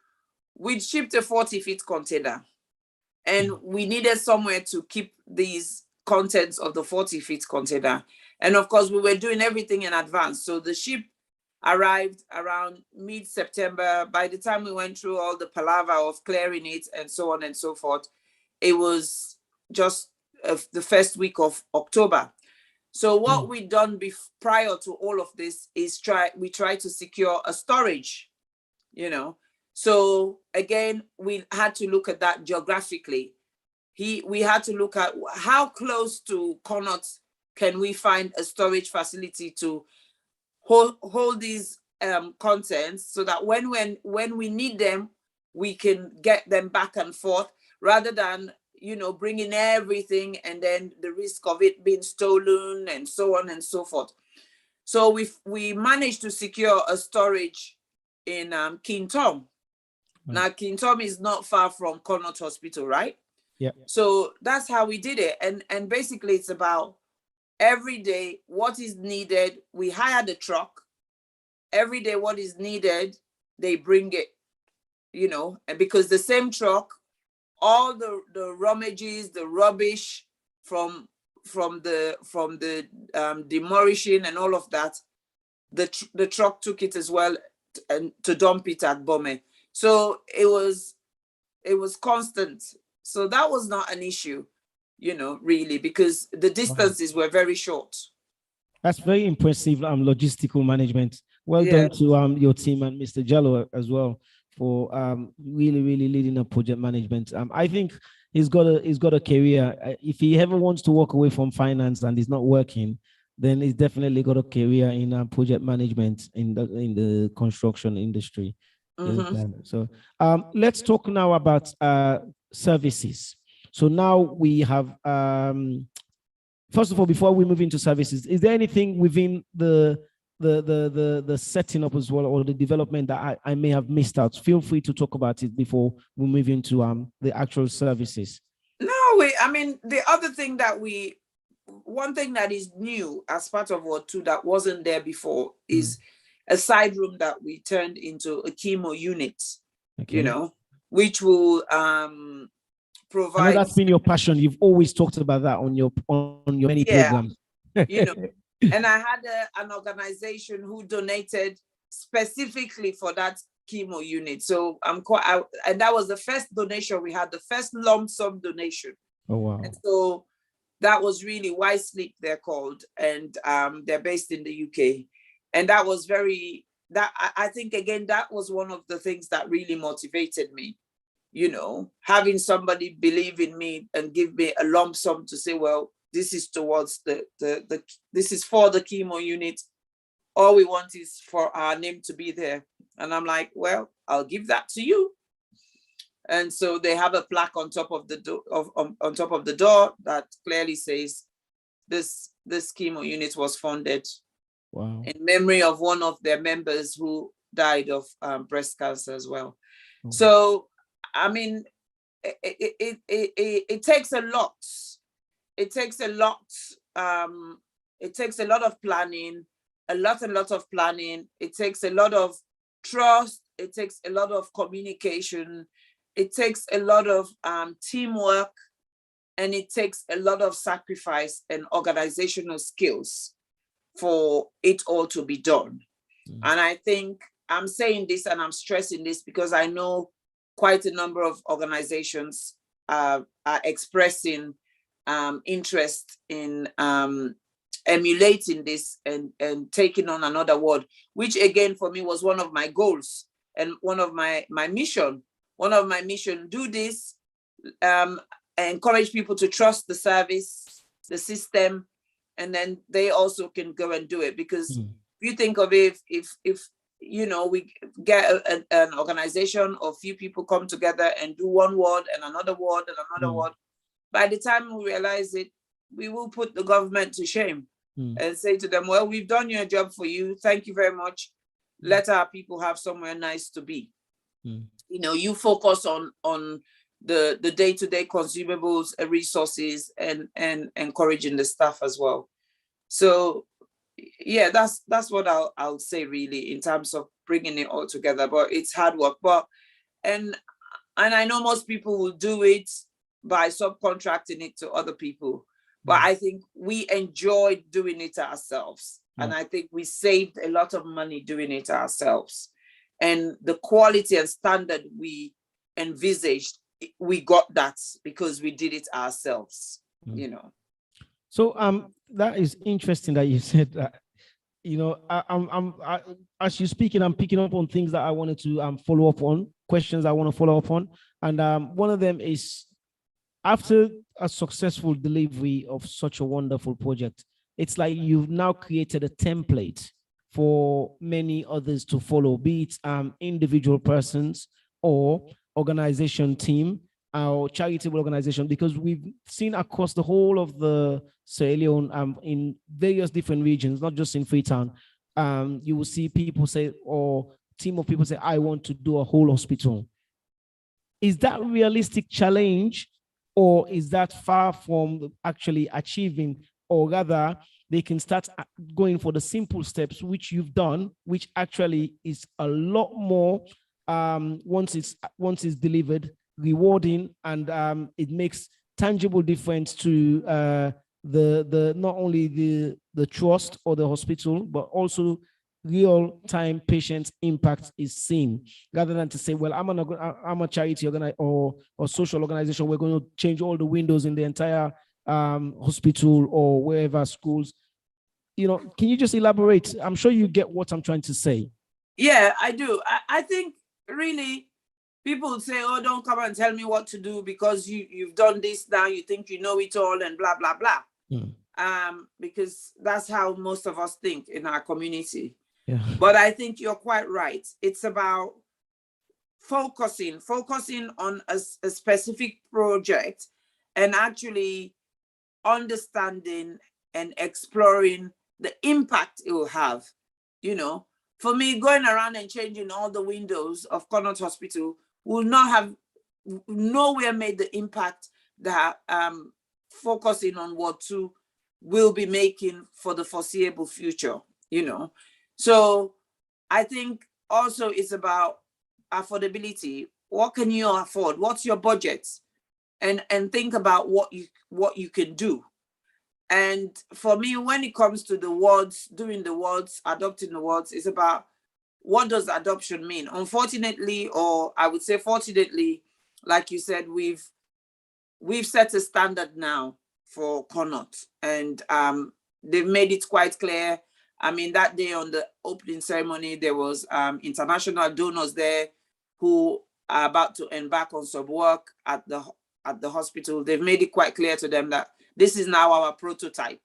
we shipped a 40-feet container, and we needed somewhere to keep these contents of the 40-feet container. And of course, we were doing everything in advance. So the ship arrived around mid-September. By the time we went through all the palaver of clearing it and so on and so forth, it was just the first week of October. So what we'd done prior to all of this is we tried to secure a storage, So again, we had to look at that geographically. We had to look at how close to Connaught can we find a storage facility to hold these contents, so that when we need them, we can get them back and forth, rather than bringing everything and then the risk of it being stolen and so on and so forth. So we managed to secure a storage in King Tom. Now King Tom is not far from Connaught Hospital, right? Yeah. So that's how we did it, and basically it's about every day what is needed. We hire the truck. Every day what is needed, they bring it, and because the same truck, all the rummages, the rubbish from the demolishing and all of that, the truck took it as well, and to dump it at Bome. So it was constant. So that was not an issue, really, because the distances were very short. That's very impressive logistical management. Well done to your team and Mr. Jalloh as well for really, really leading up project management. I think he's got a career. If he ever wants to walk away from finance and he's not working, then he's definitely got a career in project management in the construction industry. So let's talk now about services. So now we have first of all, before we move into services, is there anything within the setting up as well, or the development that I may have missed out? Feel free to talk about it before we move into the actual services. No, the other thing that we one thing that is new as part of Ward 2 that wasn't there before is a side room that we turned into a chemo unit, you know, which will provide. I know that's been your passion. You've always talked about that on your many programs. You know, and I had an organization who donated specifically for that chemo unit. So and that was the first donation we had, the first lump sum donation. Oh wow! And so that was really Why Sleep, they're called, and they're based in the UK. And that was I think again that was one of the things that really motivated me. You know, having somebody believe in me and give me a lump sum to say, well, this is towards this is for the chemo unit. All we want is for our name to be there. And I'm like, well, I'll give that to you. And so they have a plaque on top of the on top of the door that clearly says this chemo unit was funded in memory of one of their members who died of breast cancer as well. So I mean, it takes a lot. It takes a lot. It takes a lot of planning, a lot of planning. It takes a lot of trust. It takes a lot of communication. It takes a lot of teamwork, and it takes a lot of sacrifice and organizational skills for it all to be done. And I think I'm saying this and I'm stressing this because I know quite a number of organizations are expressing interest in emulating this and taking on another ward, which again for me was one of my goals and one of my mission. One of my mission, do this, encourage people to trust the service, the system, and then they also can go and do it. Because if you think of it, if you know, we get an organization or a few people come together and do one ward and another ward and another ward, by the time we realize it, we will put the government to shame and say to them, well, we've done your job for you. Thank you very much. Let our people have somewhere nice to be. You know, you focus on the day-to-day consumables and resources and encouraging the staff as well. So yeah, that's what I'll say really in terms of bringing it all together. But it's hard work. But and I know most people will do it by subcontracting it to other people. But I think we enjoyed doing it ourselves. And I think we saved a lot of money doing it ourselves. And the quality and standard we envisaged, we got that because we did it ourselves, you know. So that is interesting that you said that. You know, I as you're speaking, I'm picking up on things that I wanted to follow up on, questions I want to follow up on. And one of them is, after a successful delivery of such a wonderful project, it's like you've now created a template for many others to follow, be it individual persons or organization team or charitable organization, because we've seen across the whole of the Sierra Leone in various different regions, not just in Freetown, you will see people say, or team of people say, I want to do a whole hospital. Is that a realistic challenge, or is that far from actually achieving, or rather they can start going for the simple steps, which you've done, which actually is a lot more, once it's delivered, rewarding, and it makes tangible difference to the not only the trust or the hospital, but also real-time patient impact is seen, rather than to say, well, I'm a charity or social organization, we're going to change all the windows in the entire hospital or wherever, schools. You know, can you just elaborate? I'm sure you get what I'm trying to say. Yeah, I do. I think really people say, oh, don't come and tell me what to do because you've done this now, you think you know it all and blah, blah, blah. Because that's how most of us think in our community. Yeah. But I think you're quite right. It's about focusing on a specific project and actually understanding and exploring the impact it will have. You know, for me, going around and changing all the windows of Connaught Hospital will not have nowhere made the impact that focusing on Ward 2 will be making for the foreseeable future, So I think also it's about affordability. What can you afford? What's your budget? And think about what you can do. And for me, when it comes to the wards, doing the wards, adopting the wards, it's about what does adoption mean? Unfortunately, or I would say fortunately, like you said, we've set a standard now for Connaught, and they've made it quite clear. I mean, that day on the opening ceremony, there was international donors there who are about to embark on some work at the hospital. They've made it quite clear to them that this is now our prototype.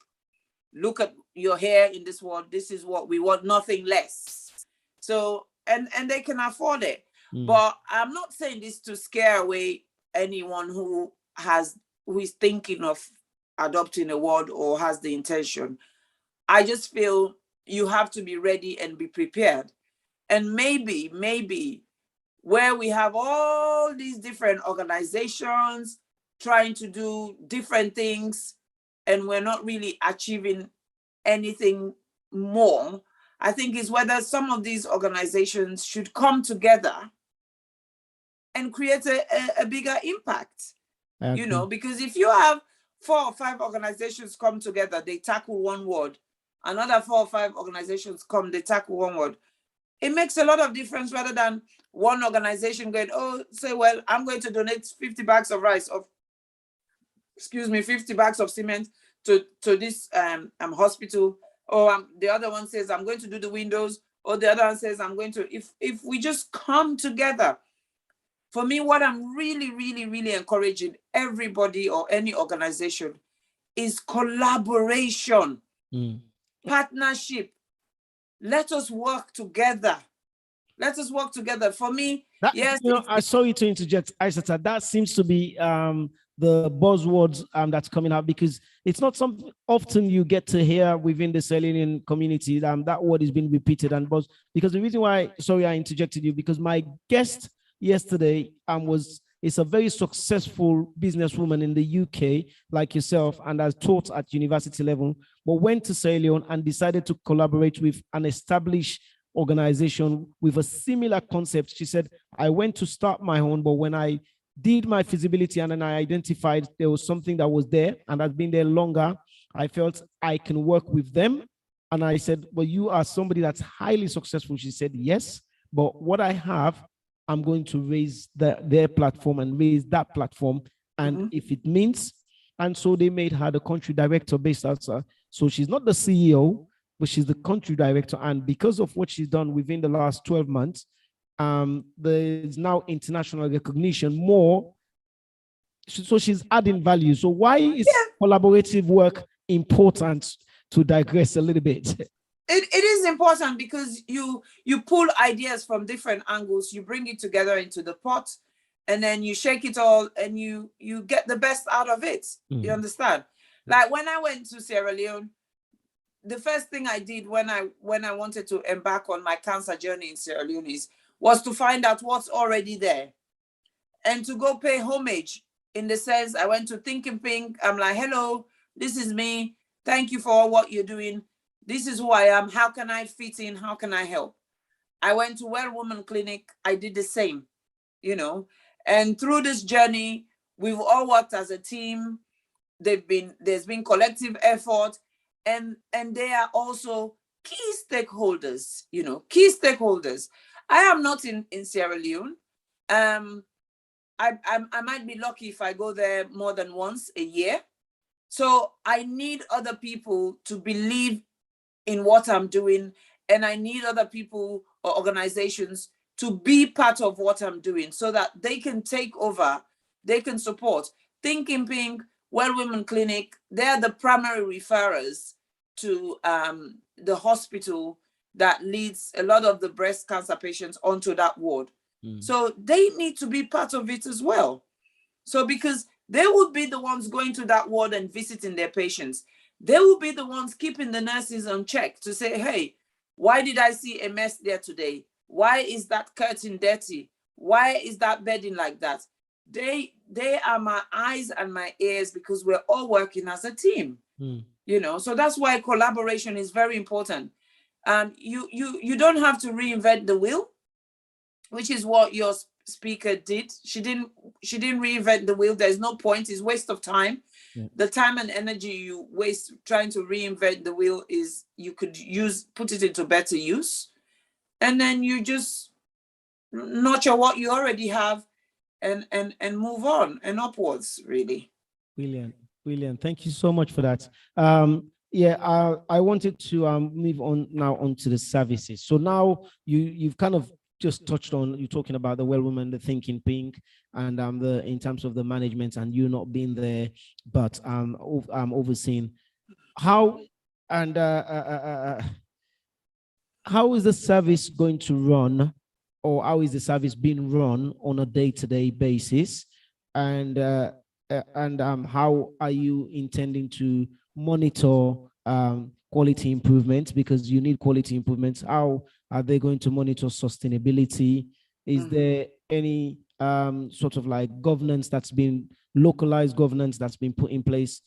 Look at your hair in this ward. This is what we want, nothing less. So, and they can afford it. But I'm not saying this to scare away anyone who is thinking of adopting a ward or has the intention. I just feel you have to be ready and be prepared. And maybe where we have all these different organizations trying to do different things and we're not really achieving anything more, I think is whether some of these organizations should come together and create a bigger impact. Because if you have 4 or 5 organizations come together, they tackle one ward, another 4 or 5 organizations come, they tackle one ward. It makes a lot of difference rather than one organization going, well, I'm going to donate 50 bags of rice, 50 bags of cement to this hospital. Or the other one says, I'm going to do the windows. Or the other one says, I'm going to, if we just come together. For me, what I'm really, really, really encouraging everybody or any organization is collaboration, partnership. Let us work together. For me, yes. I saw you to interject, Isatta. That seems to be the buzzwords that's coming out, because it's not something often you get to hear within the Sierra Leonean community. That word is being repeated and buzz. Because the reason why, sorry, I interjected you, because my guest yesterday is a very successful businesswoman in the UK, like yourself, and has taught at university level, but went to Sierra Leone and decided to collaborate with an established organization with a similar concept. She said, I went to start my own, but when I did my feasibility and then I identified there was something that was there and has been there longer, I felt I can work with them. And I said, well, you are somebody that's highly successful. She said, yes, but what I have, I'm going to raise their platform and raise that platform. And if it means, and so they made her the country director based outside. So she's not the CEO, but she's the country director. And because of what she's done within the last 12 months, there's now international recognition more. So she's adding value. So why is collaborative work important, to digress a little bit? It is important because you pull ideas from different angles, you bring it together into the pot, and then you shake it all and you get the best out of it. You understand? Like when I went to Sierra Leone, the first thing I did when I wanted to embark on my cancer journey in Sierra Leone was to find out what's already there and to go pay homage, in the sense I went to Thinking Pink. I'm like, hello, this is me. Thank you for all what you're doing. This is who I am. How can I fit in? How can I help? I went to Well Woman Clinic. I did the same, and through this journey, we've all worked as a team. There's been collective effort, and they are also key stakeholders, key stakeholders. I am not in Sierra Leone. I might be lucky if I go there more than once a year. So I need other people to believe in what I'm doing, and I need other people or organizations to be part of what I'm doing so that they can take over, they can support. Thinking Pink, Well Women Clinic, they're the primary referrers to the hospital that leads a lot of the breast cancer patients onto that ward. So they need to be part of it as well. So because they would be the ones going to that ward and visiting their patients. They will be the ones keeping the nurses on check to say, hey, why did I see a mess there today? Why is that curtain dirty? Why is that bedding like that? They are my eyes and my ears because we're all working as a team. you know. So that's why collaboration is very important. You don't have to reinvent the wheel, which is what your speaker did. She didn't reinvent the wheel. There's no point. It's waste of time. Yeah. The time and energy you waste trying to reinvent the wheel is you could put it into better use, and then you just nurture what you already have and move on and upwards, really. Brilliant. Thank you so much for that. I wanted to move on now onto the services. So now you've kind of just touched on, you're talking about the Well Woman, the Thinking Pink, and in terms of the management and you not being there, but overseeing. How is the service going to run, or how is the service being run on a day-to-day basis, and how are you intending to monitor quality improvements, because you need quality improvements? How are they going to monitor sustainability? Is there any sort of like governance that's been localized governance that's been put in place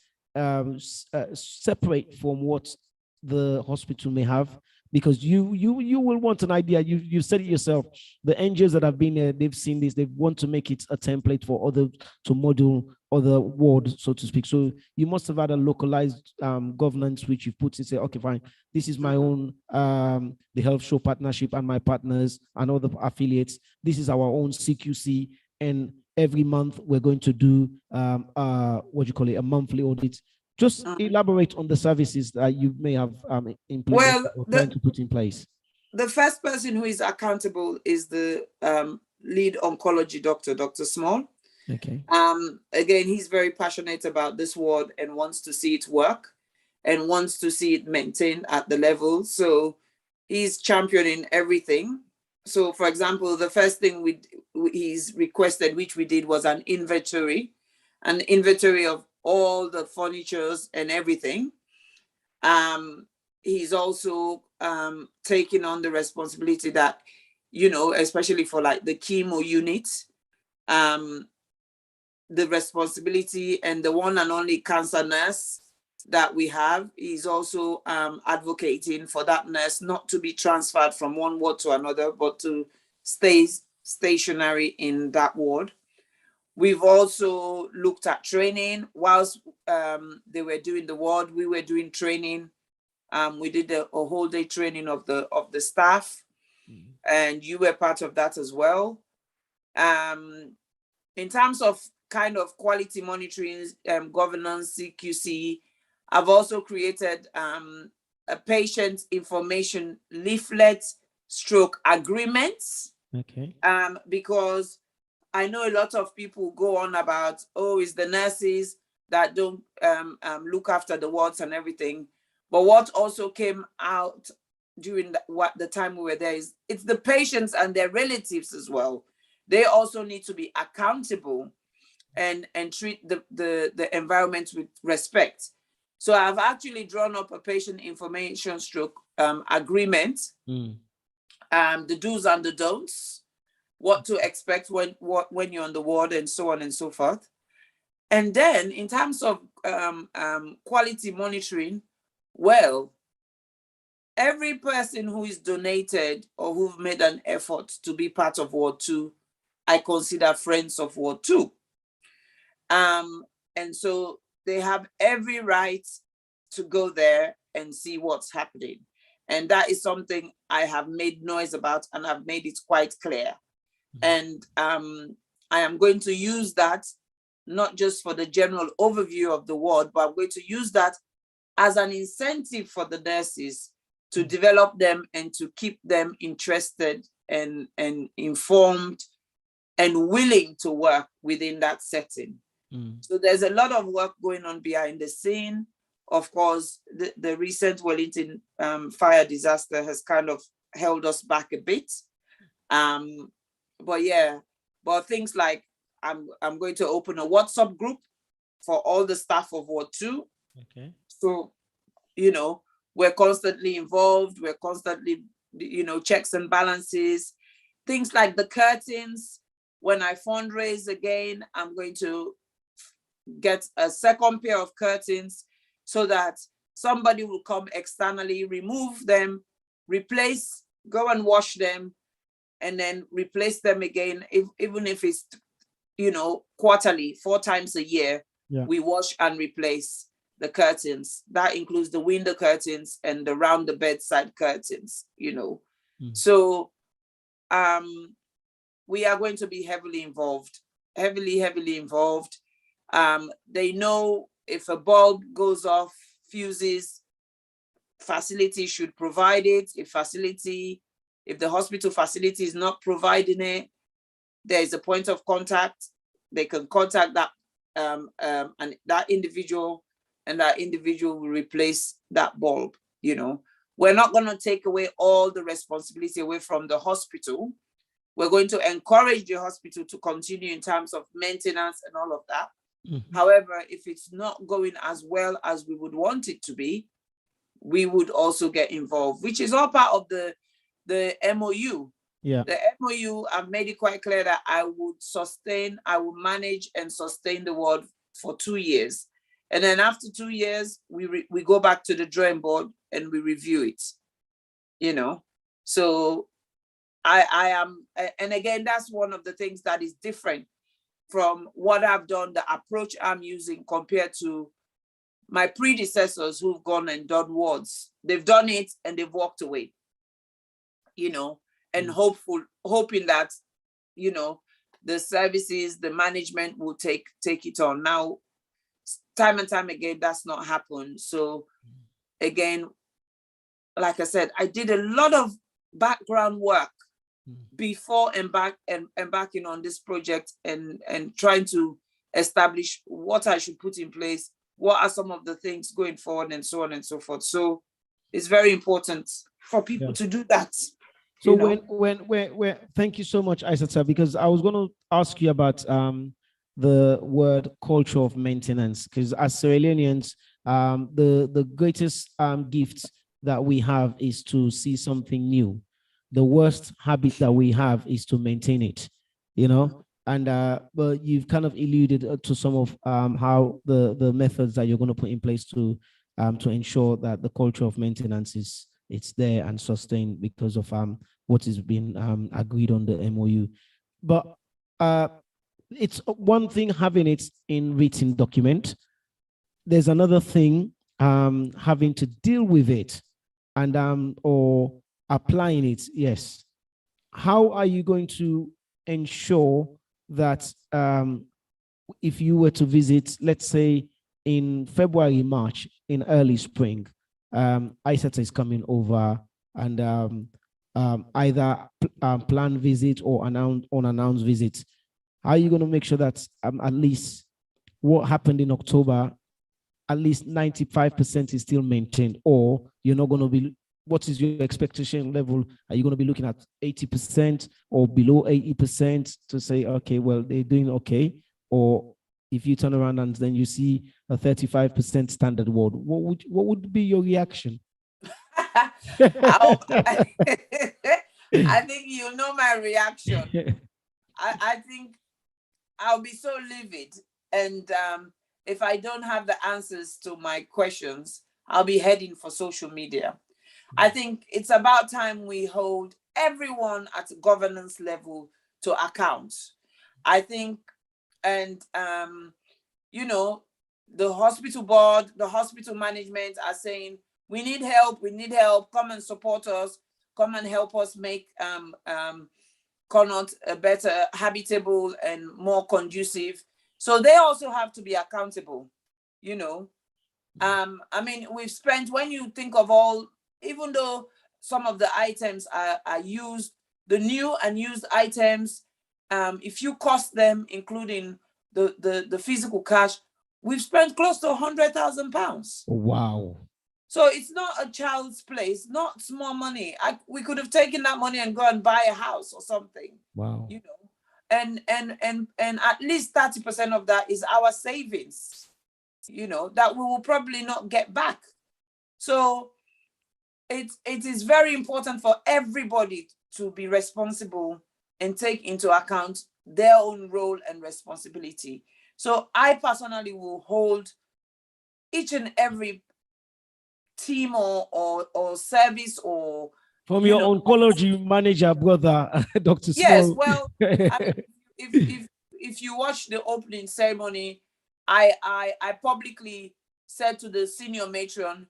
separate from what the hospital may have? Because you will want an idea. You said it yourself. The NGOs that have been there, they've seen this. They want to make it a template for others to model other wards, so to speak. So you must have had a localized governance which you put to say, okay, fine, this is my own the Health Show partnership and my partners and other affiliates. This is our own CQC, and every month we're going to do what you call it, a monthly audit. Just elaborate on the services that you may have implemented or trying to put in place. The first person who is accountable is the lead oncology doctor, Dr. Small. Okay. Again, he's very passionate about this ward and wants to see it work and wants to see it maintained at the level. So he's championing everything. So, for example, the first thing he's requested, which we did, was an inventory of all the furnitures and everything. He's also taking on the responsibility that, you know, especially for like the chemo units, the responsibility, and the one and only cancer nurse that we have, he's also advocating for that nurse not to be transferred from one ward to another, but to stay stationary in that ward. We've also looked at training. Whilst they were doing the ward, we were doing training. We did a whole day training of the staff, and you were part of that as well. In terms of kind of quality monitoring, governance, CQC, I've also created a patient information leaflet / agreements. Okay. Because I know a lot of people go on about, oh, it's the nurses that don't look after the wards and everything. But what also came out during the time we were there is it's the patients and their relatives as well. They also need to be accountable and treat the environment with respect. So I've actually drawn up a patient information / agreement, the do's and the don'ts, what to expect when you're on the ward, and so on and so forth. And then in terms of quality monitoring, well, every person who is donated or who've made an effort to be part of Ward 2, I consider friends of Ward 2. And so they have every right to go there and see what's happening. And that is something I have made noise about, and I've made it quite clear. And I am going to use that not just for the general overview of the ward, but I'm going to use that as an incentive for the nurses to develop them and to keep them interested and informed and willing to work within that setting. So there's a lot of work going on behind the scene. Of course, the recent Wellington fire disaster has kind of held us back a bit. But things like I'm going to open a WhatsApp group for all the staff of Ward 2. Okay. So, you know, we're constantly involved. We're constantly, you know, checks and balances. Things like the curtains. When I fundraise again, I'm going to get a second pair of curtains so that somebody will come externally, remove them, replace, go and wash them, and then replace them again. Even if it's, quarterly, 4 times a year, we wash and replace the curtains. That includes the window curtains and the round the bedside curtains, So we are going to be heavily involved. They know if a bulb goes off, fuses, facility should provide it. If the hospital facility is not providing it, there is a point of contact. They can contact that and that individual, and that individual will replace that bulb. We're not going to take away all the responsibility away from the hospital. We're going to encourage the hospital to continue in terms of maintenance and all of that. Mm-hmm. However, if it's not going as well as we would want it to be, we would also get involved, which is all part of the MOU. Yeah. The MOU, I've made it quite clear that I will manage and sustain the ward for 2 years. And then after 2 years, we go back to the drawing board and we review it, So I am, and again, that's one of the things that is different from what I've done, the approach I'm using compared to my predecessors who've gone and done wards. They've done it and they've walked away, and hoping that, the services, the management will take it on. Now, time and time again, that's not happened. So again, like I said, I did a lot of background work before embarking on this project and trying to establish what I should put in place, what are some of the things going forward, and so on and so forth. So it's very important for people to do that. So when thank you so much, Isatta, because I was going to ask you about the word culture of maintenance, because as Sierra Leoneans, the greatest gift that we have is to see something new. The worst habit that we have is to maintain it, and but you've kind of alluded to some of how the methods that you're going to put in place to ensure that the culture of maintenance it's there and sustained because of what is being agreed on the MOU. But it's one thing having it in written document. There's another thing having to deal with it and or applying it. Yes. How are you going to ensure that if you were to visit, let's say in February, March, in early spring, Isatta is coming over and either planned visit or unannounced visit. How are you going to make sure that at least what happened in October, at least 95% is still maintained, or you're not going to be, what is your expectation level? Are you going to be looking at 80% or below 80% to say, okay, well, they're doing okay? Or if you turn around and then you see a 35% standard ward, what would be your reaction? I think you know my reaction. I think I'll be so livid, and if I don't have the answers to my questions, I'll be heading for social media. I think it's about time we hold everyone at a governance level to account. I think, and the hospital board, the hospital management are saying, we need help, come and support us, come and help us make Connaught a better, habitable and more conducive. So they also have to be accountable, I mean, we've spent, when you think of all, even though some of the items are used, the new and used items, if you cost them, including the physical cash, we've spent close to £100,000. Wow. So it's not a child's place, not small money. We could have taken that money and go and buy a house or something. Wow. And at least 30% of that is our savings, that we will probably not get back. So it is very important for everybody to be responsible and take into account their own role and responsibility. So I personally will hold each and every team or service or from your oncology manager, brother, Dr. Yes, Small. well, I mean, if you watch the opening ceremony, I publicly said to the senior matron,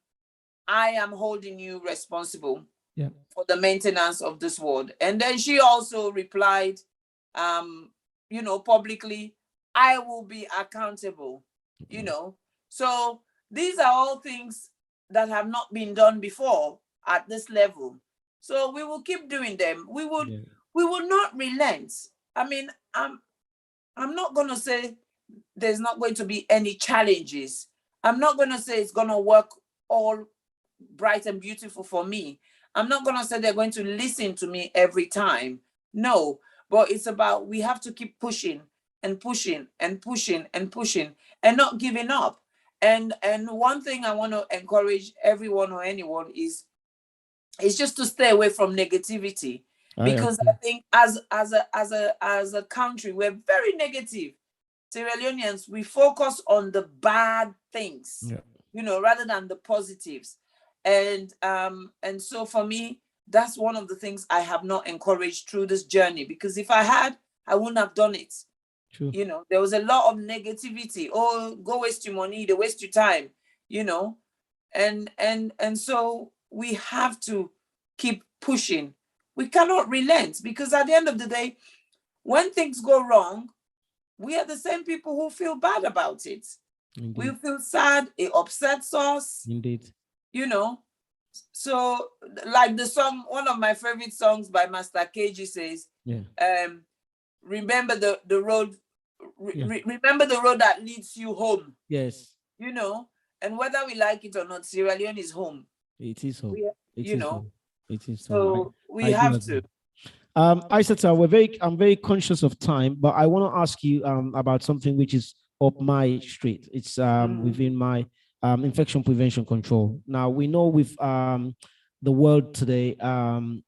I am holding you responsible for the maintenance of this ward. And then she also replied, publicly, I will be accountable, So these are all things that have not been done before at this level. So we will keep doing them. We will not relent. I mean, I'm not going to say there's not going to be any challenges. I'm not going to say it's going to work all bright and beautiful for me. I'm not going to say they're going to listen to me every time. No, but it's about we have to keep pushing and pushing and pushing and pushing and not giving up. And one thing I want to encourage everyone or anyone is just to stay away from negativity, because I think as a country we're very negative. Sierra Leoneans, we focus on the bad things, rather than the positives. And so for me, that's one of the things I have not encouraged through this journey, because if I had, I wouldn't have done it. True. There was a lot of negativity. Oh, go waste your money, they waste your time, and so we have to keep pushing. We cannot relent, because at the end of the day, when things go wrong, we are the same people who feel bad about it. Indeed. We feel sad, it upsets us. Indeed. So like the song, one of my favorite songs by Master KG says, remember the road, remember the road that leads you home. Yes. And whether we like it or not, Sierra Leone is home. It is home. It is so we have to. Isatta, I'm very conscious of time, but I want to ask you about something which is up my street. It's within my infection prevention control. Now we know with the world today,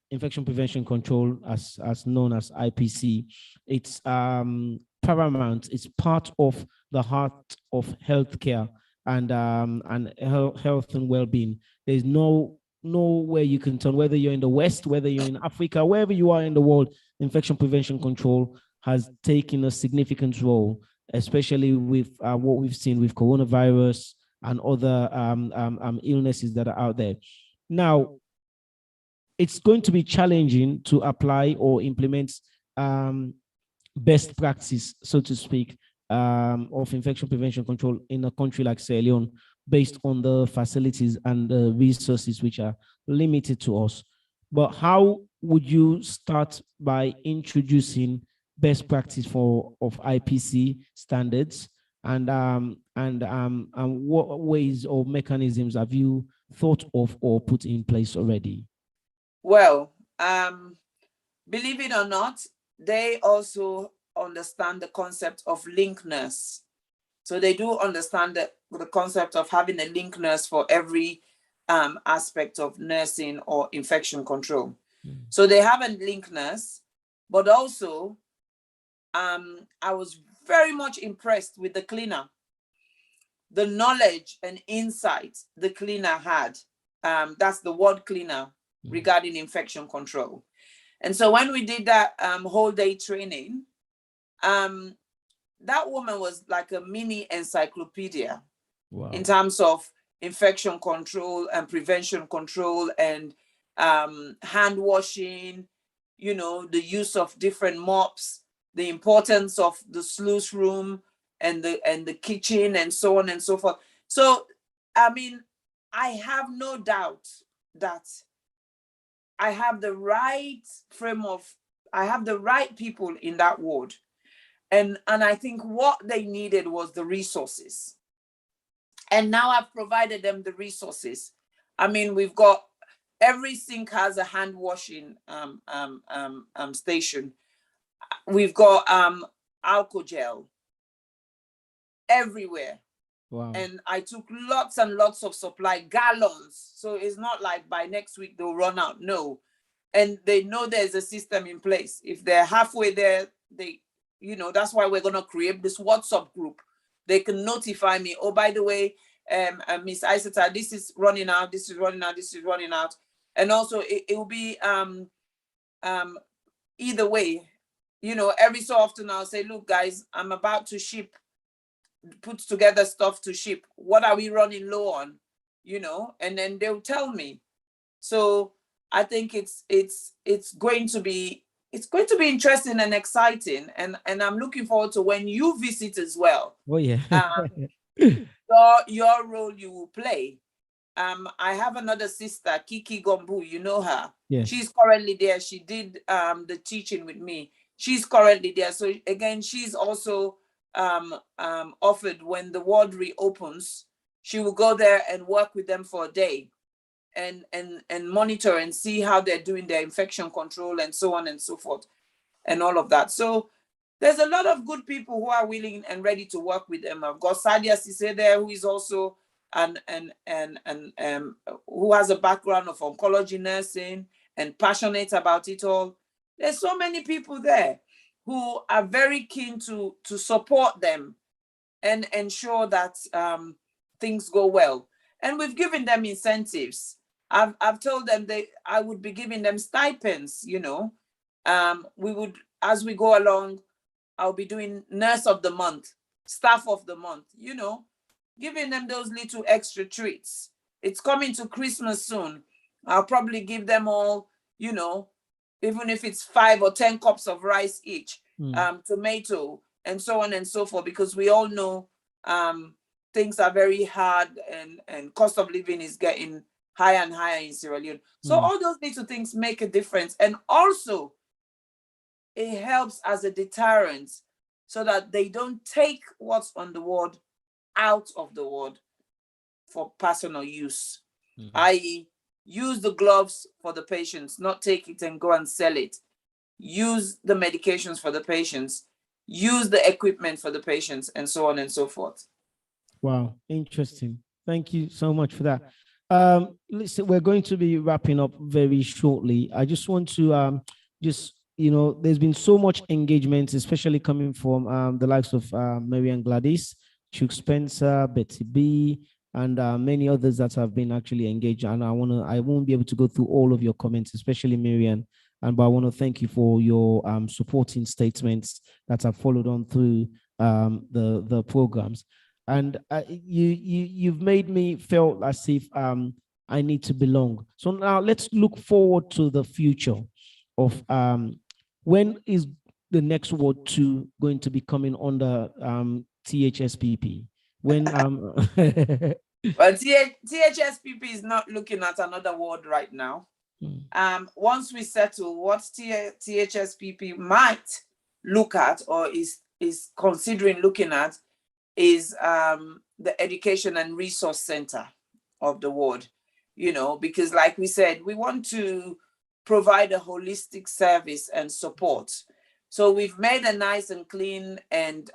infection prevention control, as known as IPC, it's paramount. It's part of the heart of healthcare and health and well-being. There's nowhere you can turn, whether you're in the West, whether you're in Africa, wherever you are in the world. Infection prevention control has taken a significant role, especially with what we've seen with coronavirus and other illnesses that are out there. Now, it's going to be challenging to apply or implement best practice, so to speak, of infection prevention control in a country like Sierra Leone, based on the facilities and the resources which are limited to us. But how would you start by introducing best practice of IPC standards, and what ways or mechanisms have you thought of or put in place already? Well, believe it or not, they also understand the concept of link nurse. So they do understand the concept of having a link nurse for every aspect of nursing or infection control. So they have a link nurse, but also I was very much impressed with the cleaner, the knowledge and insight the cleaner had. That's the ward cleaner regarding infection control. And so when we did that whole day training, that woman was like a mini encyclopedia. Wow. In terms of infection control and prevention control and hand washing, the use of different mops, the importance of the sluice room and the kitchen and so on and so forth. So, I mean, I have no doubt that I have the right I have the right people in that ward. And I think what they needed was the resources. And now I've provided them the resources. I mean, we've got, every sink has a hand washing station. We've got alcohol gel everywhere. Wow. And I took lots and lots of supply, gallons. So it's not like by next week they'll run out. No. And they know there's a system in place. If they're halfway there, that's why we're going to create this WhatsApp group. They can notify me, oh, by the way, Miss Isatta, this is running out, this is running out, this is running out. And also it will be either way, you know, every so often I'll say, look, guys, I'm about to ship, put together stuff to ship. What are we running low on? You know, and then they'll tell me. So I think it's going to be interesting and exciting, and I'm looking forward to when you visit as well. Oh yeah. Your role you will play. I have another sister, Kiki Gombu, you know her. Yes. She's currently there. She did the teaching with me. She's currently there. So again, she's also offered when the ward reopens, she will go there and work with them for a day and monitor and see how they're doing their infection control and so on and so forth and all of that. So there's a lot of good people who are willing and ready to work with them. I've got Sadia Sisay there, who is also who has a background of oncology nursing and passionate about it all. There's so many people there who are very keen to support them and ensure that things go well. And we've given them incentives. I've told them I would be giving them stipends, you know. We would, as we go along, I'll be doing nurse of the month, staff of the month, you know, giving them those little extra treats. It's coming to Christmas soon. I'll probably give them all, you know, even if it's 5 or 10 cups of rice each, tomato, and so on and so forth, because we all know things are very hard and cost of living is getting higher and higher in Sierra Leone. So all those little things make a difference. And also, it helps as a deterrent so that they don't take what's on the ward out of the ward for personal use, i.e., use the gloves for the patients, not take it and go and sell it. Use the medications for the patients, use the equipment for the patients, and so on and so forth. Wow, interesting. Thank you so much for that. Listen, we're going to be wrapping up very shortly. I just want to you know, there's been so much engagement, especially coming from the likes of Marian Gladys, Chuck Spencer, Betty B, and many others that have been actually engaged. And I won't be able to go through all of your comments, especially Marian. But I want to thank you for your supporting statements that have followed on through the programs. And you've made me feel as if I need to belong. So now let's look forward to the future of when is the next Ward 2 going to be coming under THSPP? When Well, THSPP is not looking at another ward right now. Once we settle what THSPP might look at or is considering looking at is the Education and Resource Center of the ward, you know, because like we said, we want to provide a holistic service and support. So we've made a nice and clean and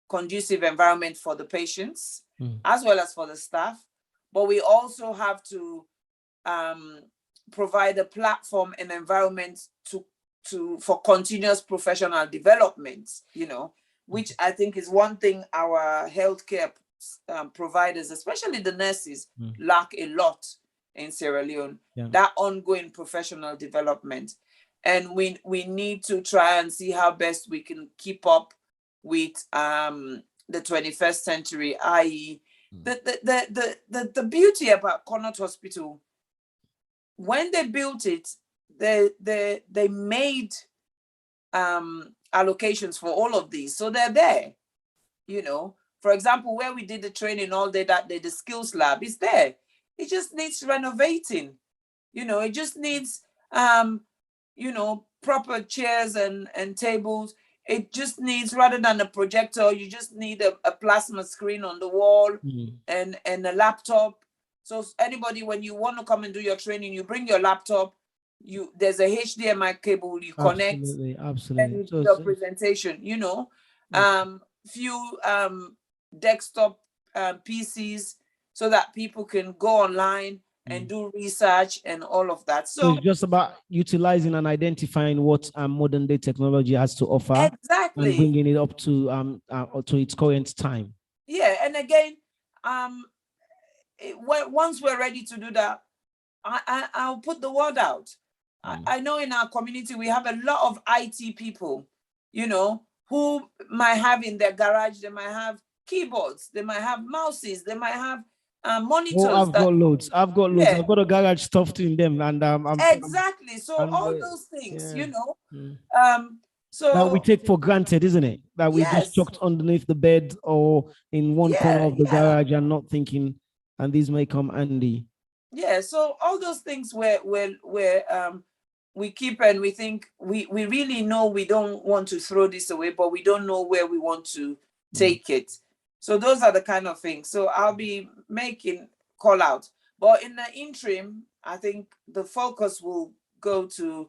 conducive environment for the patients as well as for the staff, but we also have to provide a platform and environment for continuous professional development, you know, which I think is one thing our healthcare providers, especially the nurses, lack a lot in Sierra Leone, that ongoing professional development. And we need to try and see how best we can keep up with the 21st century, i.e. The beauty about Connaught Hospital, when they built it, they made allocations for all of these. So they're there, you know. For example, where we did the training all day that day, the skills lab is there. It just needs renovating, you know, it just needs, you know, proper chairs and tables. It just needs, rather than a projector, you just need a plasma screen on the wall and a laptop. So anybody, when you want to come and do your training, you bring your laptop, there's a HDMI cable, you connect, absolutely. and you do your presentation, you know, few desktop PCs so that people can go online and do research and all of that. So it's just about utilizing and identifying what modern day technology has to offer, exactly, and bringing it up to its current time. Yeah, and again, once we're ready to do that, I'll put the word out. I know in our community we have a lot of IT people, you know, who might have in their garage, they might have keyboards, they might have mouses, they might have monitors. Oh, I've got loads. I've got loads. Yeah. I've got a garage stuffed in them, and exactly. So all those things, you know, so that we take for granted, isn't it? That we just chucked underneath the bed or in one corner of the garage and not thinking, and these may come handy. Yeah. So all those things where we keep and we think we really know we don't want to throw this away, but we don't know where we want to take it. So those are the kind of things. So I'll be making call out. But in the interim, I think the focus will go to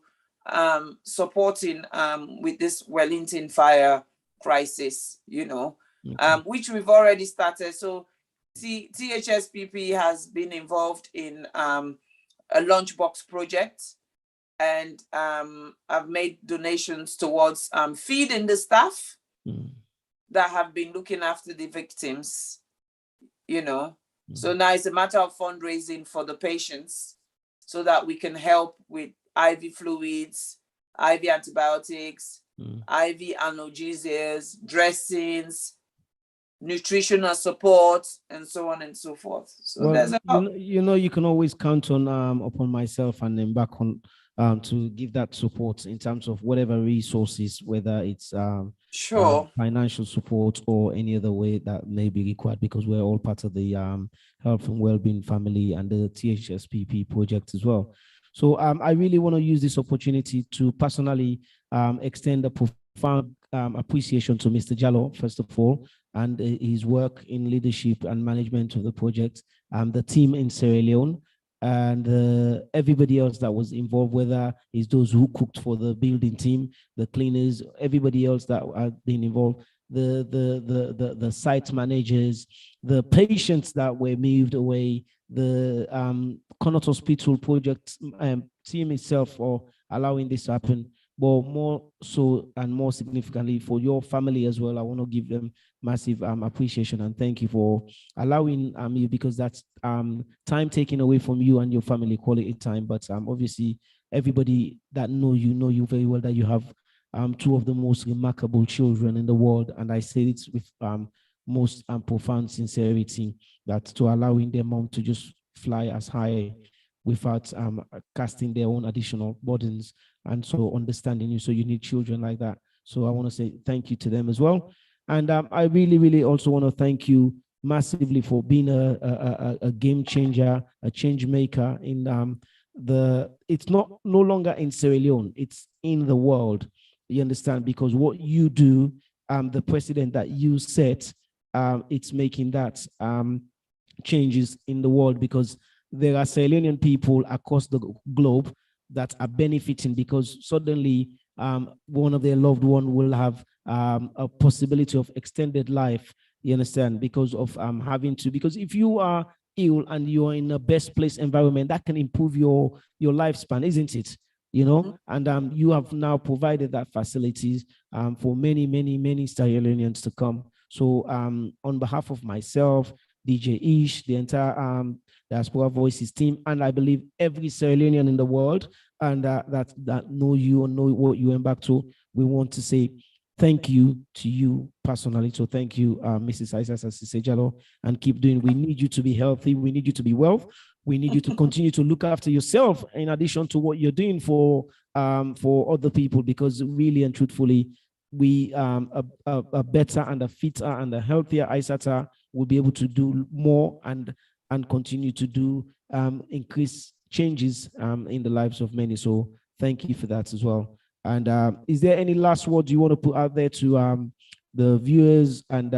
supporting with this Wellington fire crisis, you know, which we've already started. So THSPP has been involved in a lunchbox project, and I've made donations towards feeding the staff that have been looking after the victims, you know. So now it's a matter of fundraising for the patients so that we can help with IV fluids, IV antibiotics, IV analgesics, dressings, nutritional support, and so on and so forth. So well, there's a you can always count on upon myself and then back on to give that support in terms of whatever resources, whether it's financial support or any other way that may be required, because we're all part of the health and well-being family and the THSPP project as well. So I really want to use this opportunity to personally extend a profound appreciation to Mr. Jalloh, first of all, and his work in leadership and management of the project, the team in Sierra Leone, and everybody else that was involved, whether it's those who cooked for the building team, the cleaners, everybody else that have been involved, the site managers, the patients that were moved away, the Connaught Hospital project team itself for allowing this to happen. But more so and more significantly for your family as well, I want to give them massive appreciation and thank you for allowing you, because that's time taken away from you and your family, quality time. But obviously everybody that know you very well, that you have two of the most remarkable children in the world, and I say it with most profound sincerity, that to allowing their mom to just fly as high without casting their own additional burdens, and so understanding you. So you need children like that. So I want to say thank you to them as well. And I really also want to thank you massively for being a game changer, a change maker in it's no longer in Sierra Leone, it's in the world. You understand? Because what you do, the precedent that you set, it's making that changes in the world, because there are Sierra Leonean people across the globe that are benefiting, because suddenly one of their loved one will have a possibility of extended life. You understand? Because of because if you are ill and you're in a best place environment, that can improve your lifespan, isn't it? You know, and you have now provided that facilities for many Sierra Leoneans to come. So on behalf of myself, DJ Ish, the entire Diaspora Voices team, and I believe every Sierra Leonean in the world, and that know you and know what you embarked to, we want to say thank you to you personally. So thank you, Mrs. Isatta Sisay-Jalloh, and keep doing. We need you to be healthy. We need you to be well. We need you to continue to look after yourself in addition to what you're doing for other people, because really and truthfully, we a better and a fitter and a healthier Isatta will be able to do more and continue to do increase changes in the lives of many. So thank you for that as well. And is there any last word you want to put out there to the viewers and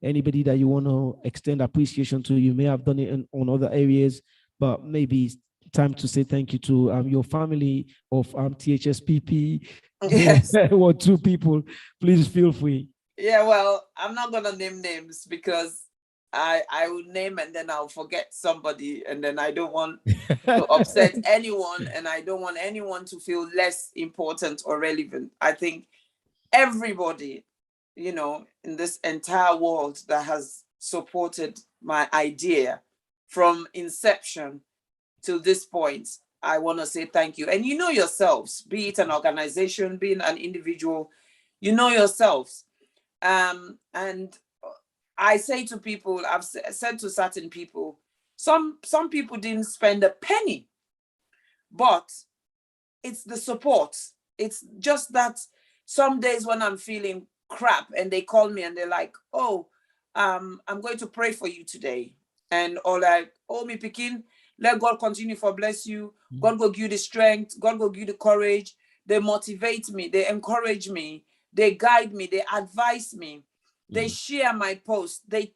anybody that you want to extend appreciation to? You may have done it on other areas, but maybe it's time to say thank you to your family of THSPP. Yes. Or two people. Please feel free. Yeah, well, I'm not going to name names because I will name and then I'll forget somebody, and then I don't want to upset anyone, and I don't want anyone to feel less important or relevant. I think everybody, in this entire world that has supported my idea from inception till this point, I want to say thank you. And you know yourselves, be it an organization, being an individual, you know yourselves. And I say to people, I've said to certain people, some people didn't spend a penny, but it's the support. It's just that some days when I'm feeling crap and they call me and they're like, oh, I'm going to pray for you today. And or like, oh, me picking, let God continue for bless you. God will give you the strength. God will give you the courage. They motivate me. They encourage me. They guide me. They advise me. They share my posts. They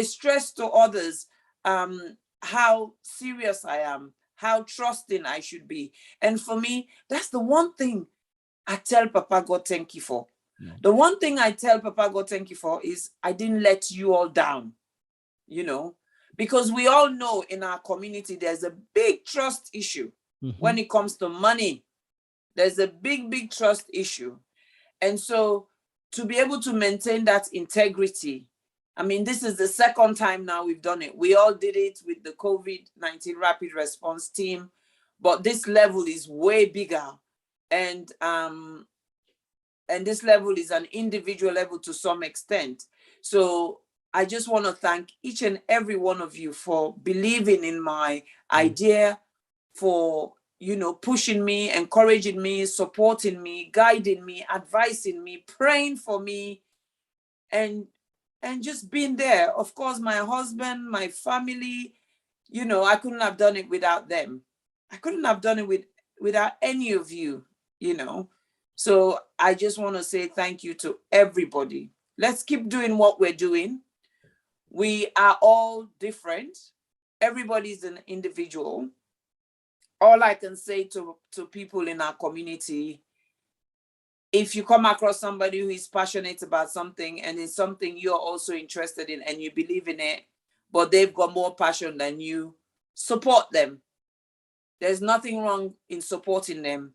stress to others how serious I am, how trusting I should be. And for me, that's the one thing I tell Papa God thank you for. The one thing I tell Papa God thank you for is I didn't let you all down, you know, because we all know in our community there's a big trust issue when it comes to money. There's a big trust issue. And so to be able to maintain that integrity, I mean, this is the second time now we've done it. We all did it with the COVID-19 rapid response team, but this level is way bigger. And this level is an individual level to some extent. So I just want to thank each and every one of you for believing in my idea, for, you know, pushing me, encouraging me, supporting me, guiding me, advising me, praying for me, and just being there. Of course, my husband, my family, you know, I couldn't have done it without them. I couldn't have done it without any of you, you know. So I just want to say thank you to everybody. Let's keep doing what we're doing. We are all different. Everybody's an individual. All I can say to people in our community, if you come across somebody who is passionate about something and it's something you're also interested in and you believe in it, but they've got more passion than you, support them. There's nothing wrong in supporting them.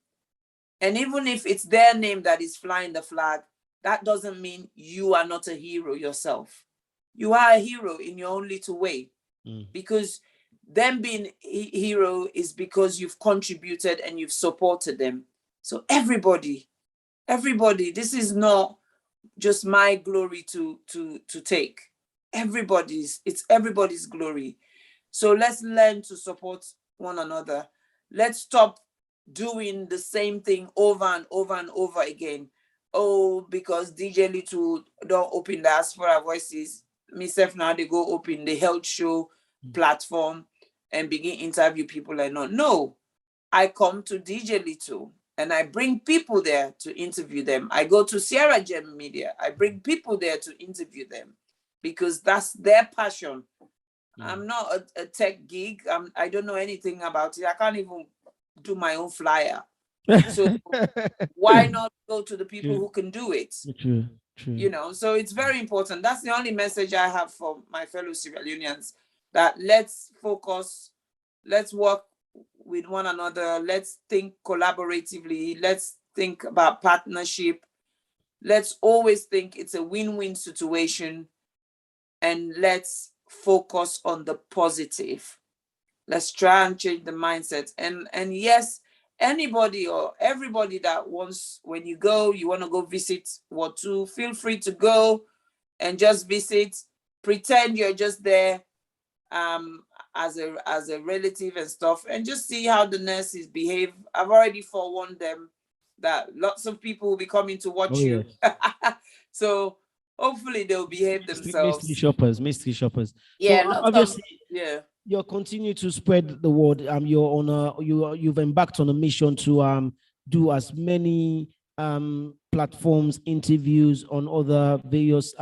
And even if it's their name that is flying the flag, that doesn't mean you are not a hero yourself. You are a hero in your own little way, because them being a hero is because you've contributed and you've supported them. So everybody, this is not just my glory to take. It's everybody's glory. So let's learn to support one another. Let's stop doing the same thing over and over and over again. Oh, because DJ Little don't open Diaspora Voices, myself now they go open the health show platform and begin interview people I know. No, I come to DJ Little and I bring people there to interview them. I go to Sierra Gem Media. I bring people there to interview them because that's their passion. I'm not a tech geek. I don't know anything about it. I can't even do my own flyer. So why not go to the people who can do it? True. You know, so it's very important. That's the only message I have for my fellow Sierra Leoneans, that let's focus, let's work with one another, let's think collaboratively, let's think about partnership, let's always think it's a win-win situation, and let's focus on the positive. Let's try and change the mindset. And yes, anybody or everybody that wants, when you go, you want to go visit Watu, feel free to go and just visit. Pretend you're just there as a relative and stuff, and just see how the nurses behave. I've already forewarned them that lots of people will be coming to watch you. So hopefully they'll behave themselves. Mystery shoppers. Yeah, so obviously, yeah. You'll continue to spread the word. You've embarked on a mission to do as many platforms, interviews on other various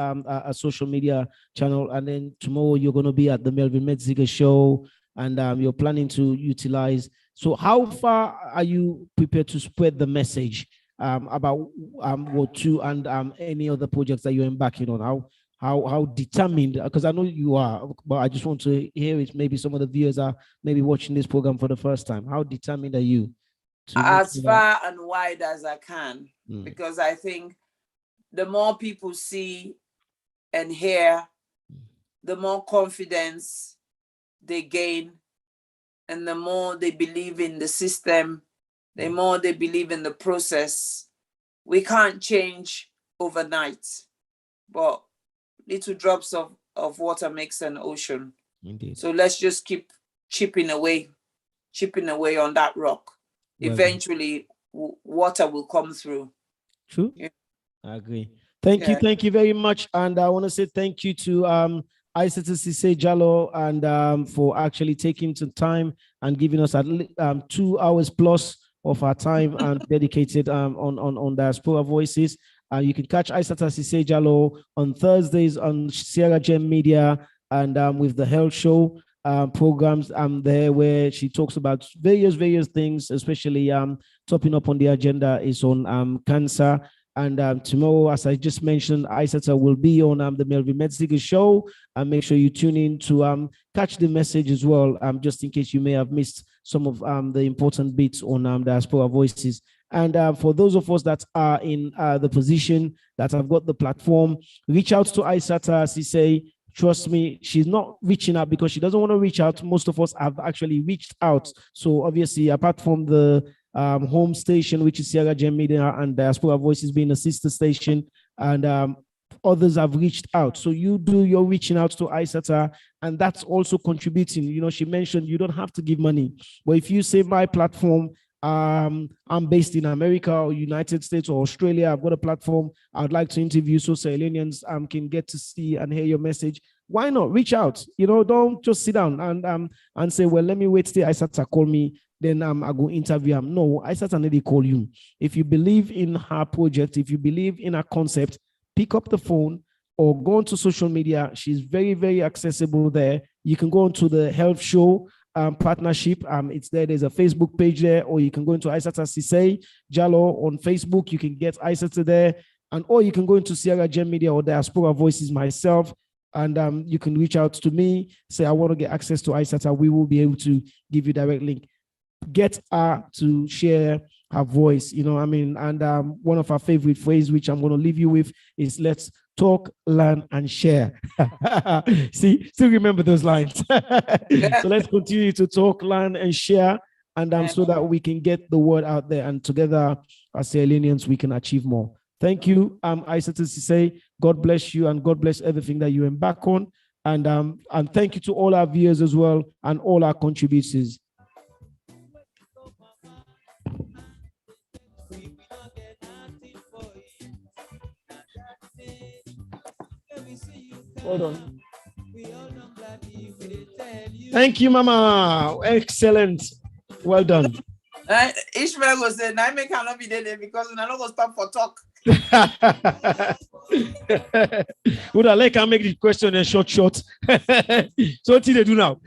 social media channel, and then tomorrow you're going to be at the Melvin Metziger show, and you're planning to utilize. So how far are you prepared to spread the message about Watu and any other projects that you're embarking on? How determined, because I know you are, but I just want to hear it. Maybe some of the viewers are maybe watching this program for the first time. How determined are you? As far and wide as I can, because I think the more people see and hear the more confidence they gain, and the more they believe in the system, the more they believe in the process. We can't change overnight, but little drops of water makes an ocean. Indeed. So let's just keep chipping away on that rock. Well, eventually water will come through. True. Yeah. I agree. Thank you very much. And I want to say thank you to Isatta Sisay-Jalloh and for actually taking some time and giving us at 2 hours plus of our time and dedicated on Diaspora Voices. You can catch Isatta Sisay-Jalloh on Thursdays on Sierra Gem Media and with the Health Show programs there where she talks about various things, especially topping up on the agenda is on cancer. And tomorrow, as I just mentioned, Isatta will be on the Melvin Metzger show. And make sure you tune in to catch the message as well, just in case you may have missed some of the important bits on Diaspora Voices. And for those of us that are in the position that have got the platform, reach out to Isatta Sisay. Trust me, she's not reaching out because she doesn't want to reach out. Most of us have actually reached out. So obviously, apart from the home station, which is Sierra Gem Media and Diaspora Voices being a sister station, and others have reached out. So you do your reaching out to Isatta, and that's also contributing. You know, she mentioned you don't have to give money, but if you say my platform, I'm based in America or United States or Australia, I've got a platform, I'd like to interview so Sierra-Leoneans can get to see and hear your message. Why not reach out? You know, don't just sit down and say, well, let me wait till Isatta call me, then I go interview him. No, Isatta need to call you. If you believe in her project, if you believe in her concept, pick up the phone or go onto social media. She's very accessible there. You can go onto the Health Show partnership. It's there. There's a Facebook page there, or you can go into Isatta Sisay-Jalloh on Facebook. You can get Isatta there, or you can go into Sierra Gem Media or Diaspora Voices myself, and you can reach out to me. Say I want to get access to Isatta. We will be able to give you direct link. Get her to share her voice. You know, I mean, and one of our favorite phrases, which I'm going to leave you with, is let's talk, learn, and share. See, still remember those lines. So let's continue to talk, learn, and share, and so that we can get the word out there, and together as Sierra-Leoneans, we can achieve more. Thank you, Isatta Sisay. God bless you, and God bless everything that you embark on. And thank you to all our viewers as well, and all our contributors. Hold on. Thank you, Mama. Excellent. Well done. Ishmael was saying, I cannot be there because we're not going to stop for talk. Would I like to make the question a short? So what do they do now?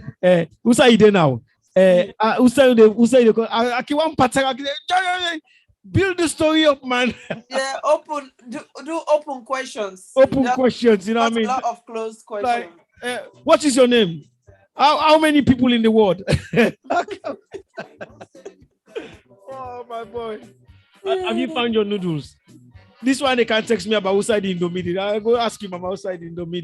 Who's there now? Build the story up, man. Yeah, do open questions. Open questions, you know what I mean? A lot of closed questions. Like, what is your name? How many people in the world? Oh, my boy. Have you found your noodles? This one they can't text me about outside the Indomie. I'll go ask you, Mama, outside the Indomie.